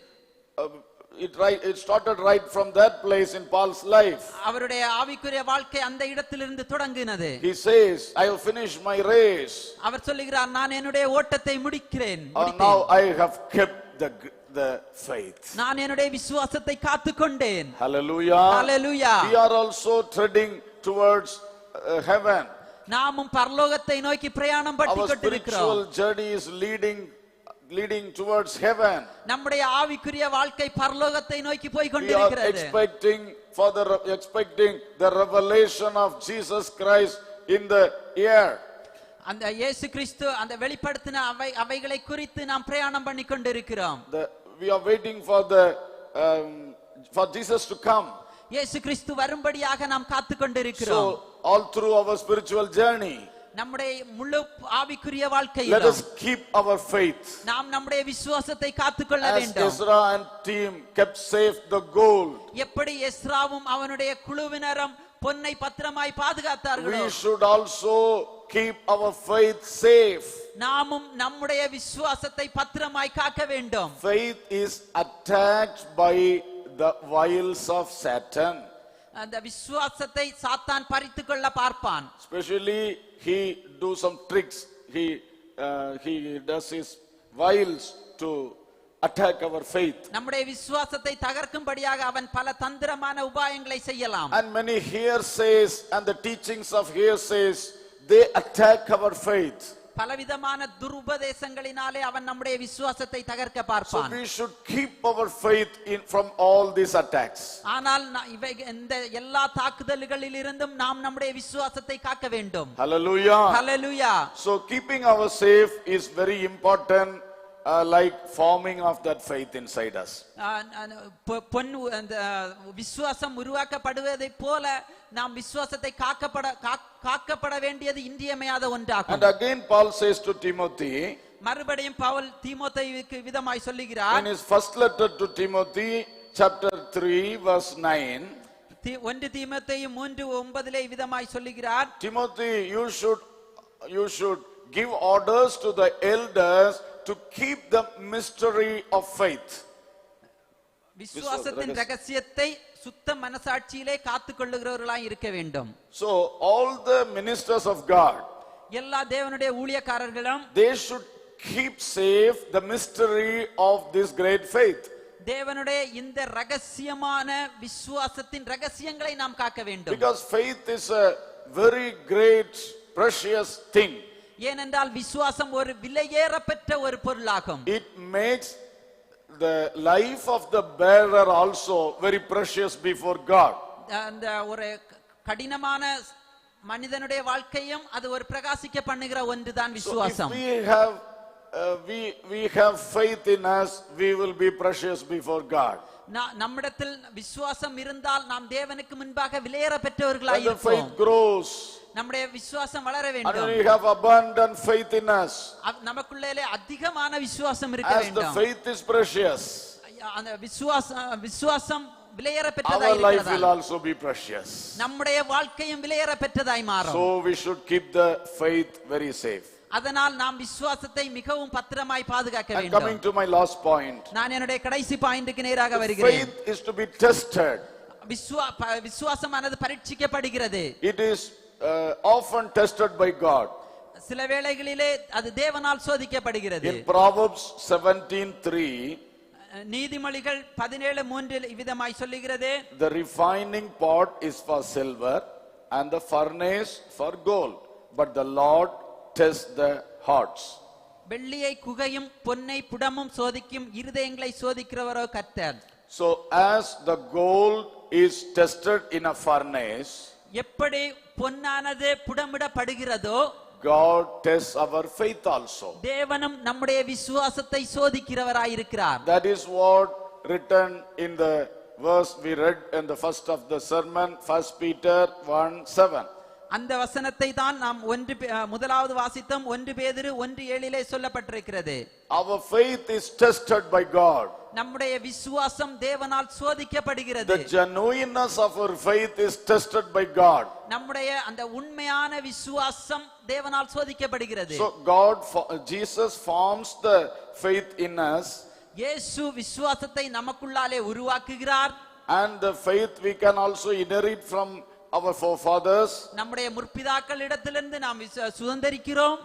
it started right from that place in Paul's life. அவருடைய ஆவிக்குரிய வாழ்க்கை அந்த இடத்திலிருந்து தொடங்கினது. He says, I have finished my race. அவர் சொல்லுகிறார், நான் என்னுடைய ஓட்டத்தை முடிக்கிறேன். Now I have kept the faith. நான் என்னுடைய விசுவாசத்தை காத்துக்கொண்டேன். Hallelujah. Hallelujah. We are also treading towards heaven. நாமும் பரலோகத்தை நோக்கி பிரயாணம் பண்ணி Our கொண்டிருக்கிறோம். spiritual journey is leading towards heaven. நம்முடைய ஆவிக்குரிய வாழ்க்கை பரலோகத்தை நோக்கி போய் We are கொண்டிருக்கிறது. expecting the revelation of Jesus Christ in the air. அந்த இயேசு கிறிஸ்து அந்த வெளிப்படுத்தின அவைகளை குறித்து நாம் பிரயாணம் பண்ணி கொண்டிருக்கிறோம். We are waiting for Jesus to come. இயேசு கிறிஸ்து வரும்படியாக நாம் காத்துக் கொண்டிருக்கிறோம். So all through our spiritual journey, நம்முடைய முழு ஆவிக்குரிய let வாழ்க்கையிலும் us keep our faith. நாம் நம்முடைய விசுவாசத்தை காத்துக்கொள்ள As வேண்டும். Ezra and team kept safe the gold, எப்படி எஸ்ராவும் அவனுடைய குழுவினரும் பொன்னை பத்திரமாய் பாதுகாத்தார்களோ, we should also keep our faith safe. நாமும் நம்முடைய விசுவாசத்தை பத்திரமாய் காக்க வேண்டும். Faith is attacked by the wiles of Satan. அந்த விசுவாசத்தை சாத்தான் பறித்துக் கொள்ள பார்ப்பான். Especially he do some tricks. He does his wiles to attack our faith. நம்முடைய விசுவாசத்தை தகர்க்கும்படியாக அவன் பல தந்திரமான உபாயங்களை செய்யலாம். And many hearsays and the teachings of hearsays, they attack our faith. பலவிதமான துருபதேசங்களினாலே அவன் நம்முடைய விசுவாசத்தை தகர்க்க So பார்ப்பான். we should keep our faith from all these attacks. ஆனால் இவை இந்த எல்லா தாக்குதல்களில் இருந்தும் நாம் நம்முடைய விசுவாசத்தை காக்க வேண்டும். Hallelujah. Hallelujah. So keeping our safe is very important, like forming of that faith inside us. பொன் அந்த விசுவாசம் உருவாக்கப்படுவதை போல நாம் விசுவாசத்தை காக்கப்பட வேண்டியது இன்றியமையாத ஒன்றாகும். And again Paul says to Timothy, மறுபடியும் பவுல் தீமோத்தேயுவுக்கு விதமாய் சொல்லுகிறார். in his first letter to Timothy, chapter 3, verse 9, 1 தீமோத்தேயு 3:9 விதமாய் சொல்லுகிறார். Timothy, you should give orders to the elders to keep the mystery of faith. விசுவாசத்தின் ரகசியத்தை சுத்த மனசாட்சியிலே காத்துக்கொள்ளுகிறவர்களாய் இருக்க வேண்டும். So all the ministers of God, எல்லா தேவனுடைய ஊழியக்காரர்களும் they should keep safe the mystery of this great faith. தேவனுடைய இந்த ரகசியமான விசுவாசத்தின் ரகசியங்களை நாம் காக்க வேண்டும். Because faith is a very great precious thing. ஏனென்றால் விசுவாசம் ஒரு விலையேறப்பெற்ற ஒரு பொருளாகும். It makes the life of the bearer also very precious before God. அந்த ஒரு கடினமான மனிதனுடைய வாழ்க்கையும் அது ஒரு பிரகாசிக்க பண்ணுகிற ஒன்றுதான் விசுவாசம். We have faith in us, we will be precious before God. நம்மிடத்தில் விசுவாசம் இருந்தால் நாம் தேவனுக்கு முன்பாக விலையேற பெற்றவர்களாய் When the இருப்போம். faith grows, நம்முடைய விசுவாசம் வளர and வேண்டும். we have abundant faith in us, நமக்குள்ளே அதிகமான விசுவாசம் இருக்க as the வேண்டும். faith is precious, அந்த விசுவாசம் விலையேற our பெற்றதாய் life will இருக்கிறது. also be precious. நம்முடைய வாழ்க்கையும் விலையேற பெற்றதாய் மாறும். So we should keep the faith very safe. அதனால் நாம் விசுவாசத்தை மிகவும் பத்திரமாய் பாதுகாக்க And வேண்டும். coming to my last point, நான் என்னுடைய கடைசி பாயிண்ட்க்கு நேராக வருகிறேன். faith is to be tested. விசுவாசமானது பரீட்சிக்கப்படுகிறது. It is often tested by God. சில வேளைகளிலே அது தேவனால் சோதிக்கப்படுகிறது. In Proverbs 17:3, நீதிமொழிகள் 17:3 இவ்விதமாய் சொல்லுகிறது. the refining pot is for silver and the furnace for gold, but the Lord tests the hearts. வெள்ளியை குகையும் பொன்னை புடமும் சோதிக்கும் இருதயங்களை சோதிக்கிறவரோ கர்த்தர். So as the gold is tested in a furnace, எப்படி பொன்னானது புடமிடப்படுகிறதோ God tests our faith also. தேவனும் நம்முடைய விசுவாசத்தை சோதிக்கிறவராய் இருக்கிறார். That is what written in the verse we read in the first of the sermon, 1 Peter 1:7. அந்த வசனத்தை தான் நாம் முதலாவது வாசித்தோம். 1 பேதுரு 1:7 சொல்லப்பட்டிருக்கிறது. Our faith is tested by God. நம்முடைய விசுவாசம் தேவனால் சோதிக்கப்படுகிறது. The genuineness of our faith is tested by God. நம்முடைய அந்த உண்மையான விசுவாசம் தேவனால் சோதிக்கப்படுகிறது. So Jesus forms the faith in us. இயேசு விசுவாசத்தை நமக்குள்ளாலே உருவாக்குகிறார். And the faith we can also inherit from our forefathers. நம்முடைய முற்பிதாக்களிடத்திலிருந்து நாம் சுதந்தரிக்கிறோம்.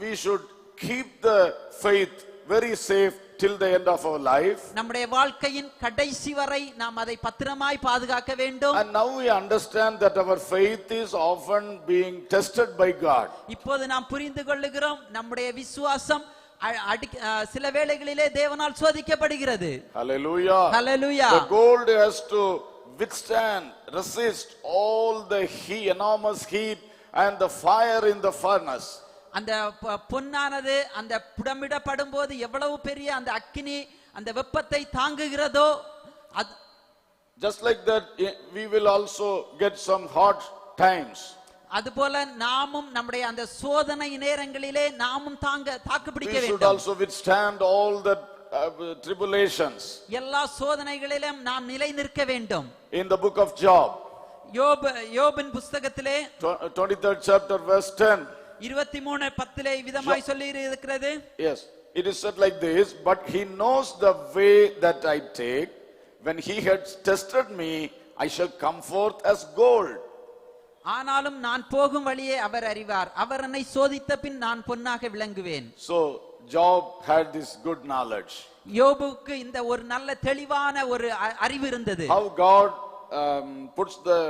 We should keep the faith very safe till the end of our life. நம்முடைய வாழ்க்கையின் கடைசி வரை நாம் அதை பத்திரமாய் பாதுகாக்க வேண்டும். And now we understand that our faith is often being tested by God. இப்போது நாம் புரிந்து கொள்ளுகிறோம் நம்முடைய விசுவாசம் சில வேளைகளிலே தேவனால் சோதிக்கப்படுகிறது. Hallelujah. Hallelujah. The gold has to withstand, resist all the enormous heat and the fire in the furnace. அந்த பொன்னானது அந்த புடமிடப்படும் போது எவ்வளவு பெரிய அந்த அக்கினி அந்த வெப்பத்தை தாங்குகிறதோ, just like that we will also get some hard times. அதுபோல நாமும் நம்முடைய அந்த சோதனை நேரங்களிலே நாமும் தாக்கு பிடிக்க வேண்டும். We should also withstand all the tribulations. எல்லா சோதனைகளிலும் நாம் நிலை நிற்க வேண்டும். In the book of Job, யோபின் புஸ்தகத்திலே 23rd chapter verse 10. 23:10 விதமாய் சொல்லி இருக்கிறது. Yes, it is said like this, but he knows the way that I take. When he had tested me, I shall come forth as gold. ஆனாலும் நான் போகும் வழியே அவர் அறிவார். அவர் என்னை சோதித்த பின் நான் பொன்னாக விளங்குவேன். So Job had this good knowledge. யோபுக்கு இந்த ஒரு நல்ல தெளிவான ஒரு அறிவு இருந்தது. How God puts the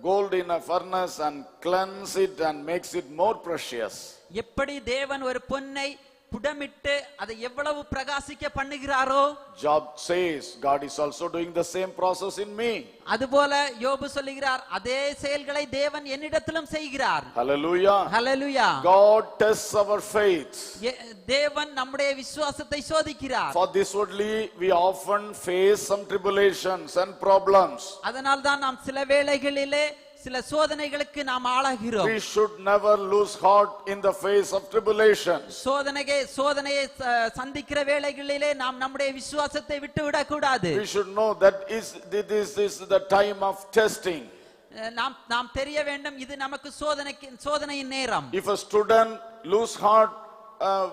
gold in a furnace and cleanse it and makes it more precious. எப்படி தேவன் ஒரு பொன்னை புடமிட்டு அதை எவ்வளவு பிரகாசிக்க பண்ணுகிறாரோ, Job says God is also doing the same process in me. அதுபோல யோபு சொல்லுகிறார், அதே செயல்களை தேவன் என்னிடத்திலும் செய்கிறார். Hallelujah. Hallelujah. God tests our faith. தேவன் நம்முடைய விசுவாசத்தை சோதிக்கிறார். For this only we often face some tribulations and problems. அதனால் தான் நாம் சில வேளைகளிலே சில சோதனைகளுக்கு நாம் ஆளாகிறோம். We should never lose heart in the face of tribulations. சோதனையை சந்திக்கிற வேளைகளிலே நாம் நம்முடைய விசுவாசத்தை விட்டுவிடக் கூடாது. We should know that this is the time of testing. நாம் தெரிய வேண்டும், இது நமக்கு சோதனையின் நேரம். If a student lose heart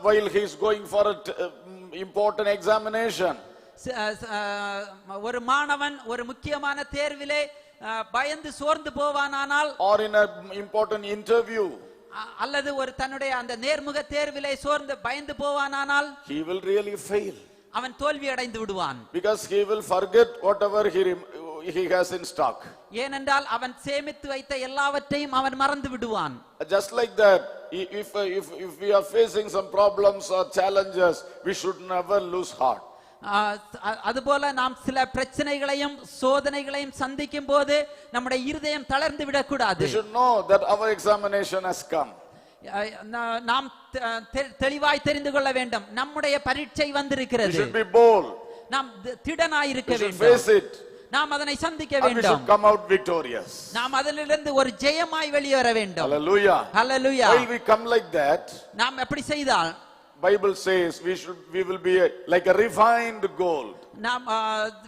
while he is going for an important examination, ஒரு மாணவன் ஒரு முக்கியமான தேர்விலே பயந்து சோர்ந்து போவானானால், or in an important interview, அல்லது ஒரு தன்னுடைய அந்த நேர்முக தேர்விலே சோர்ந்து பயந்து போவானானால், he will really fail. அவன் தோல்வி அடைந்து விடுவான். Because he will forget whatever he has in stock. ஏனென்றால் அவன் சேமித்து வைத்த எல்லாவற்றையும் அவன் மறந்து விடுவான். Just like that, if we are facing some problems or challenges, we should never lose heart. அதுபோல நாம் சில பிரச்சனைகளையும் சோதனைகளையும் சந்திக்கும் போது நம்முடைய இருதயம் தளர்ந்து விடக்கூடாது. We should know that our examination has come. நாம் தெளிவாய் தெரிந்து கொள்ள வேண்டும், நம்முடைய பரீட்சை வந்திருக்கிறது. We should be bold. நாம் திடனாய் இருக்க வேண்டும். We should face it. நாம் அதனை சந்திக்க And we வேண்டும். should come out victorious. நாம் அதிலிருந்து ஒரு ஜெயமாய் வெளியே வர வேண்டும். Hallelujah. Hallelujah. While we come like that, நாம் எப்படி செய்தால், Bible says we will be like a refined gold. நாம்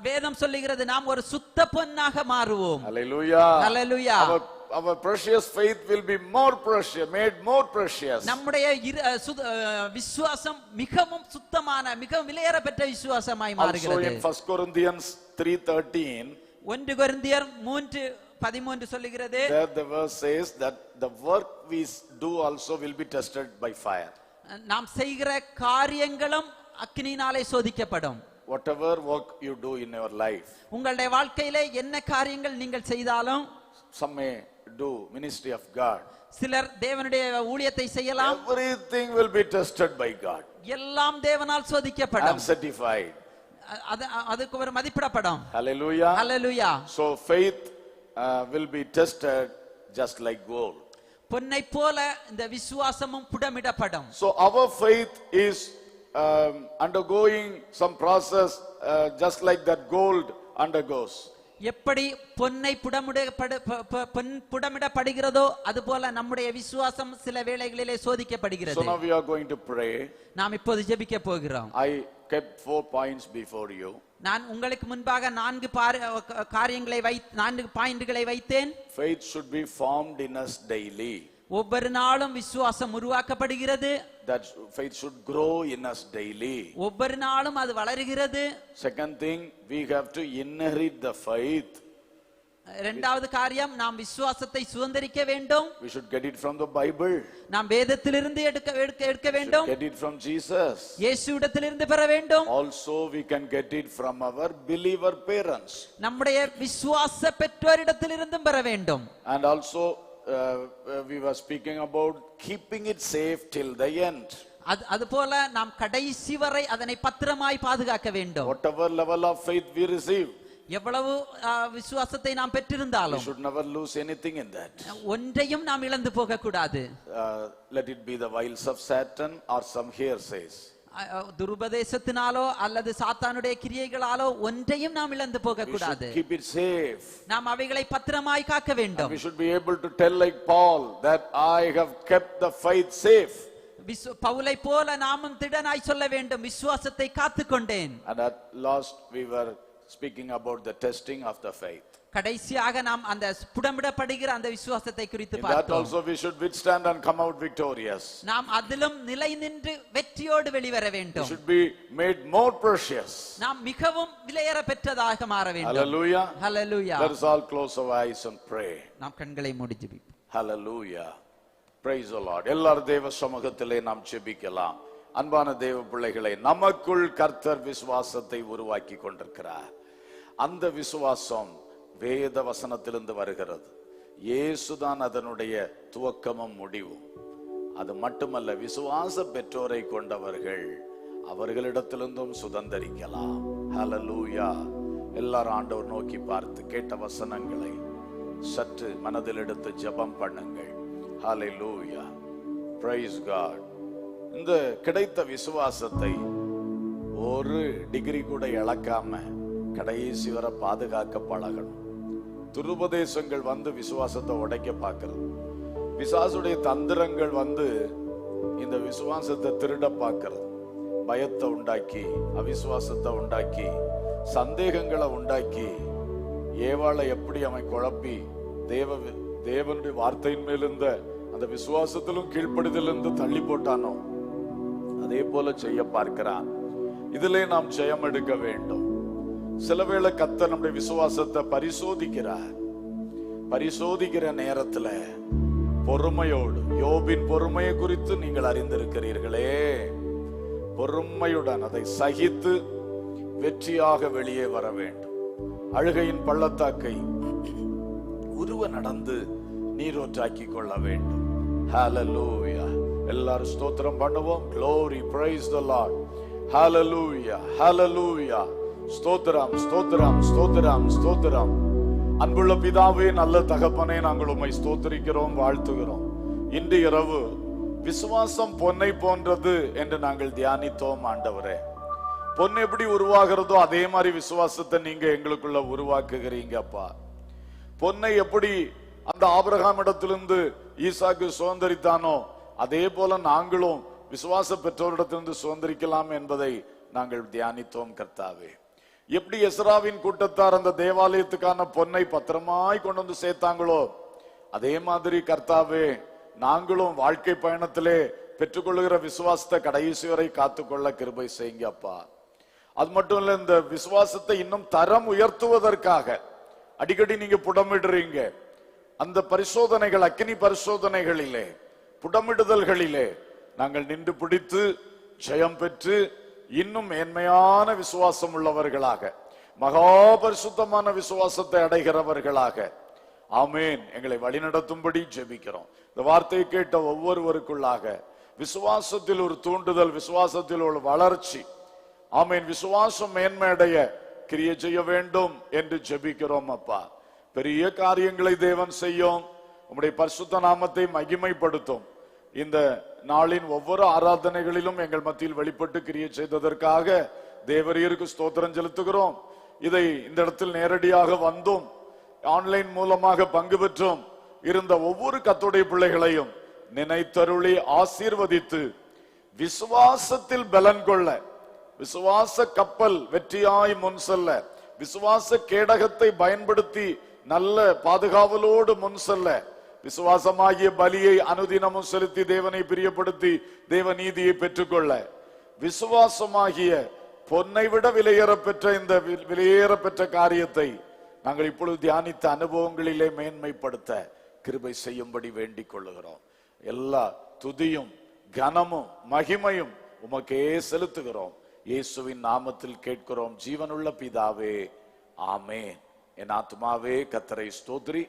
வேதம் சொல்லுகிறது, நாம் ஒரு சுத்த பொன்னாக மாறுவோம். Hallelujah. Hallelujah. Our precious faith will be more precious, made more precious. நம்முடைய விசுவாசம் மிகவும் சுத்தமான மிகவும் விலையேற பெற்ற விசுவாசமாய் மாறுகிறது. Also in 1 Corinthians 3:13, 1 கொரிந்தியர் 3:13 சொல்லுகிறது, there the verse says that the work we do also will be tested by fire. நாம் செய்கிற காரியங்களும் அக்கினியினாலே சோதிக்கப்படும். Whatever work you do in your life, உங்களுடைய வாழ்க்கையிலே என்ன காரியங்கள் நீங்கள் செய்தாலும், some may do ministry of God, சிலர் தேவனுடைய ஊழியத்தை செய்யலாம், everything will be tested by God எல்லாம் தேவனால் சோதிக்கப்படும், and certified. அதுக்கு ஒரு மதிப்பிடப்படும். Hallelujah. Hallelujah. So faith will be tested just like gold. பொன்னை போல இந்த விசுவாசமும் புடமிடப்படும். So our faith is undergoing some process just like that gold undergoes. எப்படி பொன்னை புடமிடப்படுகிறதோ அதுபோல நம்முடைய விசுவாசம் சில வேளைகளிலே சோதிக்கப்படுகிறது. So now we are going to pray. நாம் இப்போது ஜெபிக்க போகிறோம். I kept 4 points before you. நான் உங்களுக்கு முன்பாக 4 பாயிண்ட்களை வைத்தேன். Faith should be formed in us daily. ஒவ்வொரு நாளும் விசுவாசம் உருவாக்கப்படுகிறது. That faith should grow in us daily. ஒவ்வொரு நாளும் அது வளருகிறது. Second thing, we have to inherit the faith. இரண்டாவது காரியம், நாம் விசுவாசத்தை சுதந்தரிக்க வேண்டும். We should get it from the Bible. நாம் வேதத்திலிருந்து எடுக்க வேண்டும். Get it from Jesus. இயேசுவிடத்திலிருந்து பெற வேண்டும். Also we can get it from our believer parents. நம்முடைய விசுவாச பெற்றோரிடத்திலிருந்தும் பெற வேண்டும். And also we were speaking about keeping it safe till the end. அதுபோல நாம் கடைசி வரை அதனை பத்திரமாய் பாதுகாக்க வேண்டும். Whatever level of faith we receive, எவ்வளவு விசுவாசத்தை நாம் பெற்றிருந்தாலும் we should never lose anything in that. ஒன்றையும் நாம் இழந்து போக கூடாது. Let it be the wiles of Satan or some hearsays. துருபதேசத்தினாலோ அல்லது சாத்தானுடைய கிரியைகளாலோ ஒன்றையும் நாம் இழந்து போக கூடாது. Keep it safe. நாம் அவைகளை பத்திரமாய் காக்க வேண்டும். We should be able to tell like Paul that I have kept the faith safe. பவுலை போல நாமும் திடனாய் சொல்ல வேண்டும், விசுவாசத்தை காத்துக்கொண்டேன். And at last we were speaking about the testing of the faith. கடைசியாக நாம் அந்த புடமிடப்படுகிற அந்த விசுவாசத்தை குறித்து In that பார்த்தோம். also we should withstand and come out victorious. நாம் அதிலும் நிலை நின்று வெற்றியோடு வெளிவர We வேண்டும். should be made more precious. நாம் மிகவும் விலையேற பெற்றதாக மாற வேண்டும். Hallelujah. Hallelujah. Let us all close our eyes and pray. நாம் கண்களை மூடி ஜெபிப்போம். Hallelujah. Praise the Lord. எல்லாரும் தேவ சமூகத்திலே நாம் ஜெபிக்கலாம். அன்பான தேவ பிள்ளைகளை, நமக்குள் கர்த்தர் விசுவாசத்தை உருவாக்கி கொண்டிருக்கிறார். அந்த விசுவாசம் வேத வசனத்திலிருந்து வருகிறது. இயேசுதான் அதனுடைய துவக்கமும் முடிவும். அது மட்டுமல்ல, விசுவாச பெற்றோரை கொண்டவர்கள் அவர்களிடத்திலிருந்தும் சுதந்தரிக்கலாம். ஹல்லேலூயா. எல்லாரும் ஆண்டவர் நோக்கி பார்த்து கேட்ட வசனங்களை சற்று மனதில் எடுத்து ஜெபம் பண்ணுங்கள். ஹல்லேலூயா. Praise God. இந்த கிடைத்த விசுவாசத்தை ஒரு டிகிரி கூட இழக்காம கடைசி வரை பாதுகாக்க பழகணும். துருபதேசங்கள் வந்து விசுவாசத்தை உடைக்க பார்க்கிறது. பிசாசுடைய தந்திரங்கள் வந்து இந்த விசுவாசத்தை திருட பார்க்கிறது. பயத்தை உண்டாக்கி, அவிசுவாசத்தை உண்டாக்கி, சந்தேகங்களை உண்டாக்கி, ஏவாளை எப்படி அவன் குழப்பி தேவனுடைய வார்த்தையின் மேலிருந்த அந்த விசுவாசத்திலும் கீழ்ப்படுதலிருந்து தள்ளி போட்டானோ அதே போல செய்ய பார்க்கிறான். இதிலே நாம் ஜெயம் எடுக்க வேண்டும். சில வேளை கர்த்தர் நம்முடைய விசுவாசத்தை பரிசோதிக்கிறார். பரிசோதிக்கிற நேரத்துல பொறுமையோடு, யோபின் பொறுமையை குறித்து நீங்கள் அறிந்திருக்கிறீர்களே, பொறுமையுடன் அதை சகித்து வெற்றியாக வெளியே வர வேண்டும். அழுகையின் பள்ளத்தாக்கை உருவ நடந்து நீரோற்றாக்கி கொள்ள வேண்டும். ஹல்லேலூயா. எல்லாரும் ஸ்தோத்திரம் பண்ணுவோம். Glory, praise the Lord. Hallelujah, hallelujah. ஸ்தோத்திரம், ஸ்தோத்திரம், ஸ்தோத்திரம், ஸ்தோத்திரம். அன்புள்ள பிதாவே, நல்ல தகப்பனே, நாங்கள் உம்மை ஸ்தோத்திரிக்கிறோம், வாழ்த்துகிறோம். இன்று இரவு விசுவாசம் பொன்னை போன்றது என்று நாங்கள் தியானித்தோம். ஆண்டவரே, பொன் எப்படி உருவாகிறதோ அதே மாதிரி விசுவாசத்தை நீங்க எங்களுக்குள்ள உருவாக்குகிறீங்க அப்பா. பொன்னை எப்படி அந்த ஆபிரகாம் இடத்திலிருந்து ஈசாக்கு சுதந்திரித்தானோ அதே போல நாங்களும் விசுவாச பெற்றோரிடத்திலிருந்து சுதந்திரிக்கலாம் என்பதை நாங்கள் தியானித்தோம் கர்த்தாவே. எப்படி எஸ்ராவின் கூட்டத்தார் அந்த தேவாலயத்துக்கான பொன்னை பத்திரமாய் கொண்டு வந்து சேர்த்தாங்களோ அதே மாதிரி கர்த்தாவே நாங்களும் வாழ்க்கை பயணத்திலே பெற்றுக்கொள்ளுகிற விசுவாசத்தை கடைசி வரை காத்துக்கொள்ள கிருபை செய்யுங்க அப்பா. அது மட்டும் இல்ல, இந்த விசுவாசத்தை இன்னும் தரம் உயர்த்துவதற்காக அடிக்கடி நீங்க புடமிடுறீங்க. அந்த பரிசோதனைகள், அக்கினி பரிசோதனைகளிலே, புடமிடுதல்களிலே நாங்கள் நின்று பிடித்து ஜெயம் பெற்று இன்னும் மேன்மையான விசுவாசம் உள்ளவர்களாக, மகா பரிசுத்தமான விசுவாசத்தை அடைகிறவர்களாக ஆமேன் எங்களை வழிநடத்தும்படி ஜெபிக்கிறோம். இந்த வார்த்தையை கேட்ட ஒவ்வொருவருக்குள்ளாக விசுவாசத்தில் ஒரு தூண்டுதல், விசுவாசத்தில் ஒரு வளர்ச்சி, ஆமேன், விசுவாசம் மேன்மையடைய கிரியை செய்ய வேண்டும் என்று ஜெபிக்கிறோம் அப்பா. பெரிய காரியங்களை தேவன் செய்யும், உம்முடைய பரிசுத்த நாமத்தை மகிமைப்படுத்தும். இந்த நாளின் ஒவ்வொரு ஆராதனைகளிலும் எங்கள் மத்தியில் வெளிப்பட்டு கிரியை செய்ததற்காக தேவரீருக்கு ஸ்தோத்திரம் செலுத்துகிறோம். இதை இந்த இடத்தில் நேரடியாக வந்தும் ஆன்லைன் மூலமாக பங்கு பெற்றும் இருந்த ஒவ்வொரு கர்த்தருடைய பிள்ளைகளையும் நினைத்தருளி ஆசீர்வதித்து விசுவாசத்தில் பலன் கொள்ள, விசுவாச கப்பல் வெற்றியாய் முன் செல்ல, விசுவாச கேடகத்தை பயன்படுத்தி நல்ல பாதுகாவலோடு முன் செல்ல, விசுவாசமாகிய பலியை அனுதினமும் செலுத்தி தேவனை பிரியப்படுத்தி தேவ நீதியை பெற்றுக்கொள்ள, விசுவாசமாகிய பொன்னை விட விலையேற பெற்ற இந்த விலையேற பெற்ற காரியத்தை நாங்கள் இப்பொழுது தியானித்த அனுபவங்களிலே மேன்மைப்படுத்த கிருபை செய்யும்படி வேண்டிக் கொள்ளுகிறோம். எல்லா துதியும் கனமும் மகிமையும் உமக்கே செலுத்துகிறோம். இயேசுவின் நாமத்தில் கேட்கிறோம் ஜீவனுள்ள பிதாவே, ஆமென். என் ஆத்மாவே கர்த்தரை ஸ்தோத்திரி,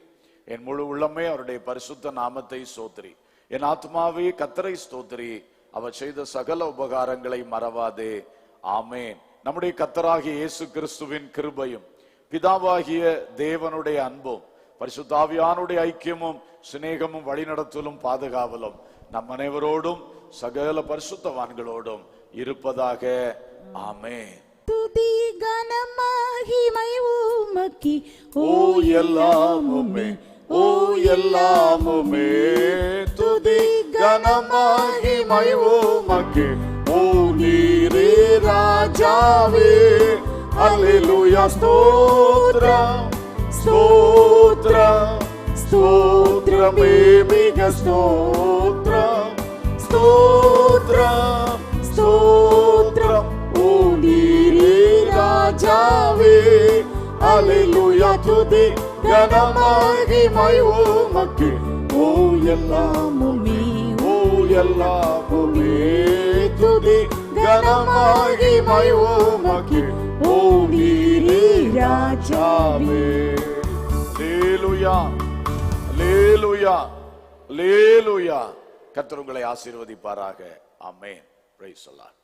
என் முழு உள்ளமே அவருடைய பரிசுத்த நாமத்தை ஸ்தோத்திரி. என் ஆத்மாவே கர்த்தரை ஸ்தோத்திரி, அவர் செய்த சகல உபகாரங்களை மறவாதே. ஆமென். நம்முடைய கர்த்தராகிய இயேசு கிறிஸ்துவின் கிருபையும் பிதாவாகிய தேவனுடைய அன்பும் பரிசுத்த ஆவியானுடைய ஐக்கியமும் சிநேகமும் வழிநடத்தலும் பாதுகாவலும் நம் அனைவரோடும் சகல பரிசுத்தவான்களோடும் இருப்பதாக. ஆமென். துதி கனம் மகிமை உமக்கே, ஓ எல்லாமுமே, ஓ எல்லாமுமே, துதி கனம் மகிமை உமக்கே, ஓ நீரே ராஜாவே, அல்லேலூயா ஸ்தோத்ரம் ஸ்தோத்ரம் ஸ்தோத்ரமே மிக ஸ்தோத்ரம் ஸ்தோத்ரம் ஸ்தோத்ரம் ஓ நீரே ராஜாவே அல்லேலூயா துதி கனமகிமை உமக்கு ஓ எல்லாமுமே ஓ எல்லாமுமே துதி கனமகிமை உமக்கு ஓ நீரே ராஜாவே. அல்லேலூயா அல்லேலூயா அல்லேலூயா. கர்த்தர் உங்களை ஆசீர்வதிப்பாராக. ஆமென். Praise the Lord.